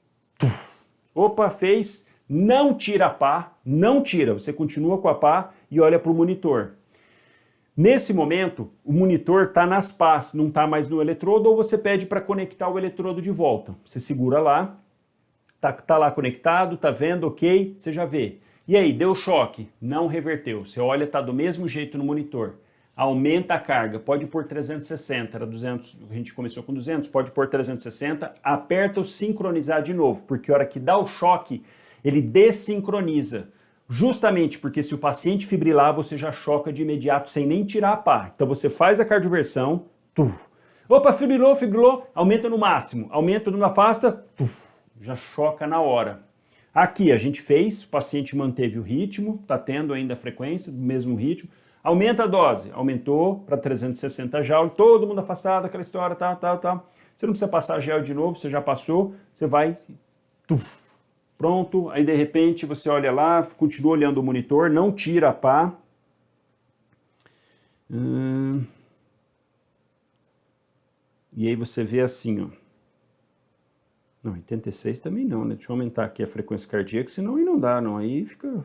Opa, fez. Não tira a pá, não tira. Você continua com a pá e olha para o monitor. Nesse momento, o monitor está nas pás, não está mais no eletrodo, ou você pede para conectar o eletrodo de volta. Você segura lá, tá lá conectado, tá vendo, ok, você já vê. E aí, deu choque? Não reverteu. Você olha, tá do mesmo jeito no monitor. Aumenta a carga, pode pôr 360, era 200, a gente começou com 200, pode pôr 360, aperta o sincronizar de novo, porque a hora que dá o choque, ele dessincroniza. Justamente porque se o paciente fibrilar, você já choca de imediato sem nem tirar a pá. Então você faz a cardioversão, opa, fibrilou, aumenta no máximo, aumenta no afasta, já choca na hora. Aqui a gente fez, o paciente manteve o ritmo, está tendo ainda a frequência do mesmo ritmo, aumenta a dose, aumentou para 360 joules, todo mundo afastado, aquela história, tá. Você não precisa passar gel de novo, você já passou, você vai, pronto, aí de repente você olha lá, continua olhando o monitor, não tira a pá. E aí você vê assim, ó. Não, 86 também não, né? Deixa eu aumentar aqui a frequência cardíaca, senão aí não dá, não. Aí fica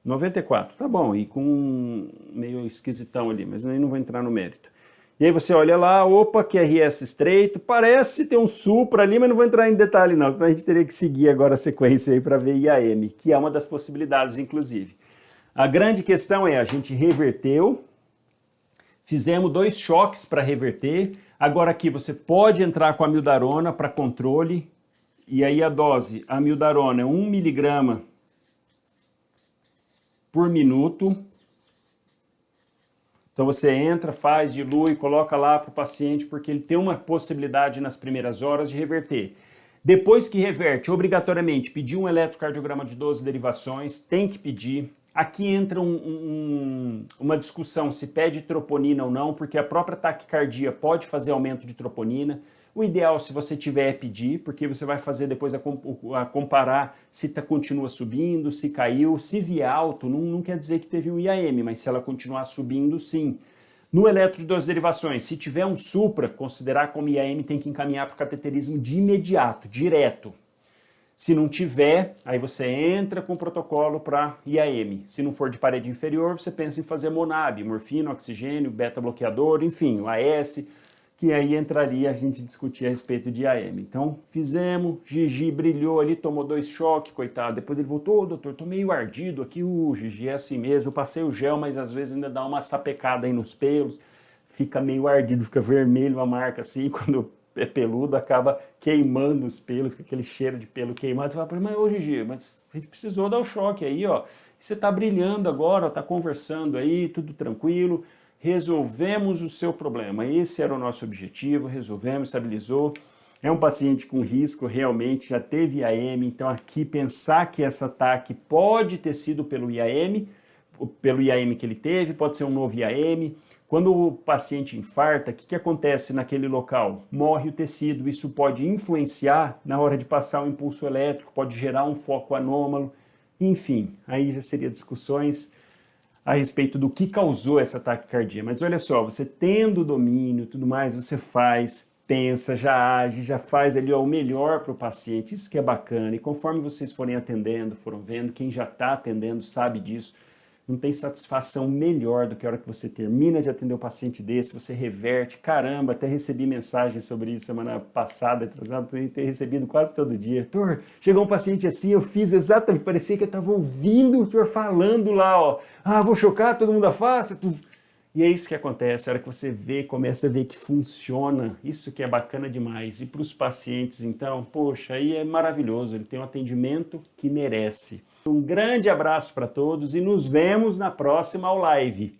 94, tá bom, e com meio esquisitão ali, mas aí não vou entrar no mérito. E aí você olha lá, opa, QRS estreito, parece ter um supra ali, mas não vou entrar em detalhe não, senão a gente teria que seguir agora a sequência aí para ver IAM, que é uma das possibilidades, inclusive. A grande questão é, a gente reverteu, Fizemos 2 choques para reverter. Agora aqui você pode entrar com a amiodarona para controle. E aí a dose, a amiodarona é 1 miligrama por minuto. Então você entra, faz, dilui, coloca lá para o paciente, porque ele tem uma possibilidade nas primeiras horas de reverter. Depois que reverte, obrigatoriamente, pedir um eletrocardiograma de 12 derivações, tem que pedir. Aqui entra uma discussão se pede troponina ou não, porque a própria taquicardia pode fazer aumento de troponina. O ideal, se você tiver, é pedir, porque você vai fazer depois a comparar se continua subindo, se caiu. Se vier alto, não quer dizer que teve um IAM, mas se ela continuar subindo, sim. No eletro de 12 derivações, se tiver um supra, considerar como IAM, tem que encaminhar para o cateterismo de imediato, direto. Se não tiver, aí você entra com o protocolo para IAM. Se não for de parede inferior, você pensa em fazer MONAB, morfina, oxigênio, beta-bloqueador, enfim, o AS, que aí entraria a gente discutir a respeito de IAM. Então, fizemos, Gigi brilhou ali, tomou 2 choques, coitado. Depois ele voltou, doutor, tô meio ardido aqui, o Gigi é assim mesmo, eu passei o gel, mas às vezes ainda dá uma sapecada aí nos pelos, fica meio ardido, fica vermelho a marca assim, quando é peludo, acaba queimando os pelos, com aquele cheiro de pelo queimado. Você fala, mas ô Gigi, mas a gente precisou dar o choque aí, ó. Você tá brilhando agora, ó, tá conversando aí, tudo tranquilo. Resolvemos o seu problema. Esse era o nosso objetivo, resolvemos, estabilizou. É um paciente com risco, realmente, já teve IAM, então aqui pensar que essa TAC pode ter sido pelo IAM que ele teve, pode ser um novo IAM. Quando o paciente infarta, o que acontece naquele local? Morre o tecido, isso pode influenciar na hora de passar o impulso elétrico, pode gerar um foco anômalo, enfim, aí já seria discussões a respeito do que causou essa taquicardia. Mas olha só, você tendo domínio e tudo mais, você faz, pensa, já age, já faz ali ó, o melhor para o paciente, isso que é bacana. E conforme vocês forem atendendo, foram vendo, quem já está atendendo sabe disso, não tem satisfação melhor do que a hora que você termina de atender um paciente desse, você reverte, caramba, até recebi mensagem sobre isso semana passada, atrasado, tenho recebido quase todo dia. Doutor, chegou um paciente assim, eu fiz exatamente, parecia que eu estava ouvindo o senhor falando lá, ó, vou chocar, todo mundo afasta, E é isso que acontece, a hora que você vê, começa a ver que funciona, isso que é bacana demais. E para os pacientes, então, poxa, aí é maravilhoso, ele tem um atendimento que merece. Um grande abraço para todos e nos vemos na próxima live.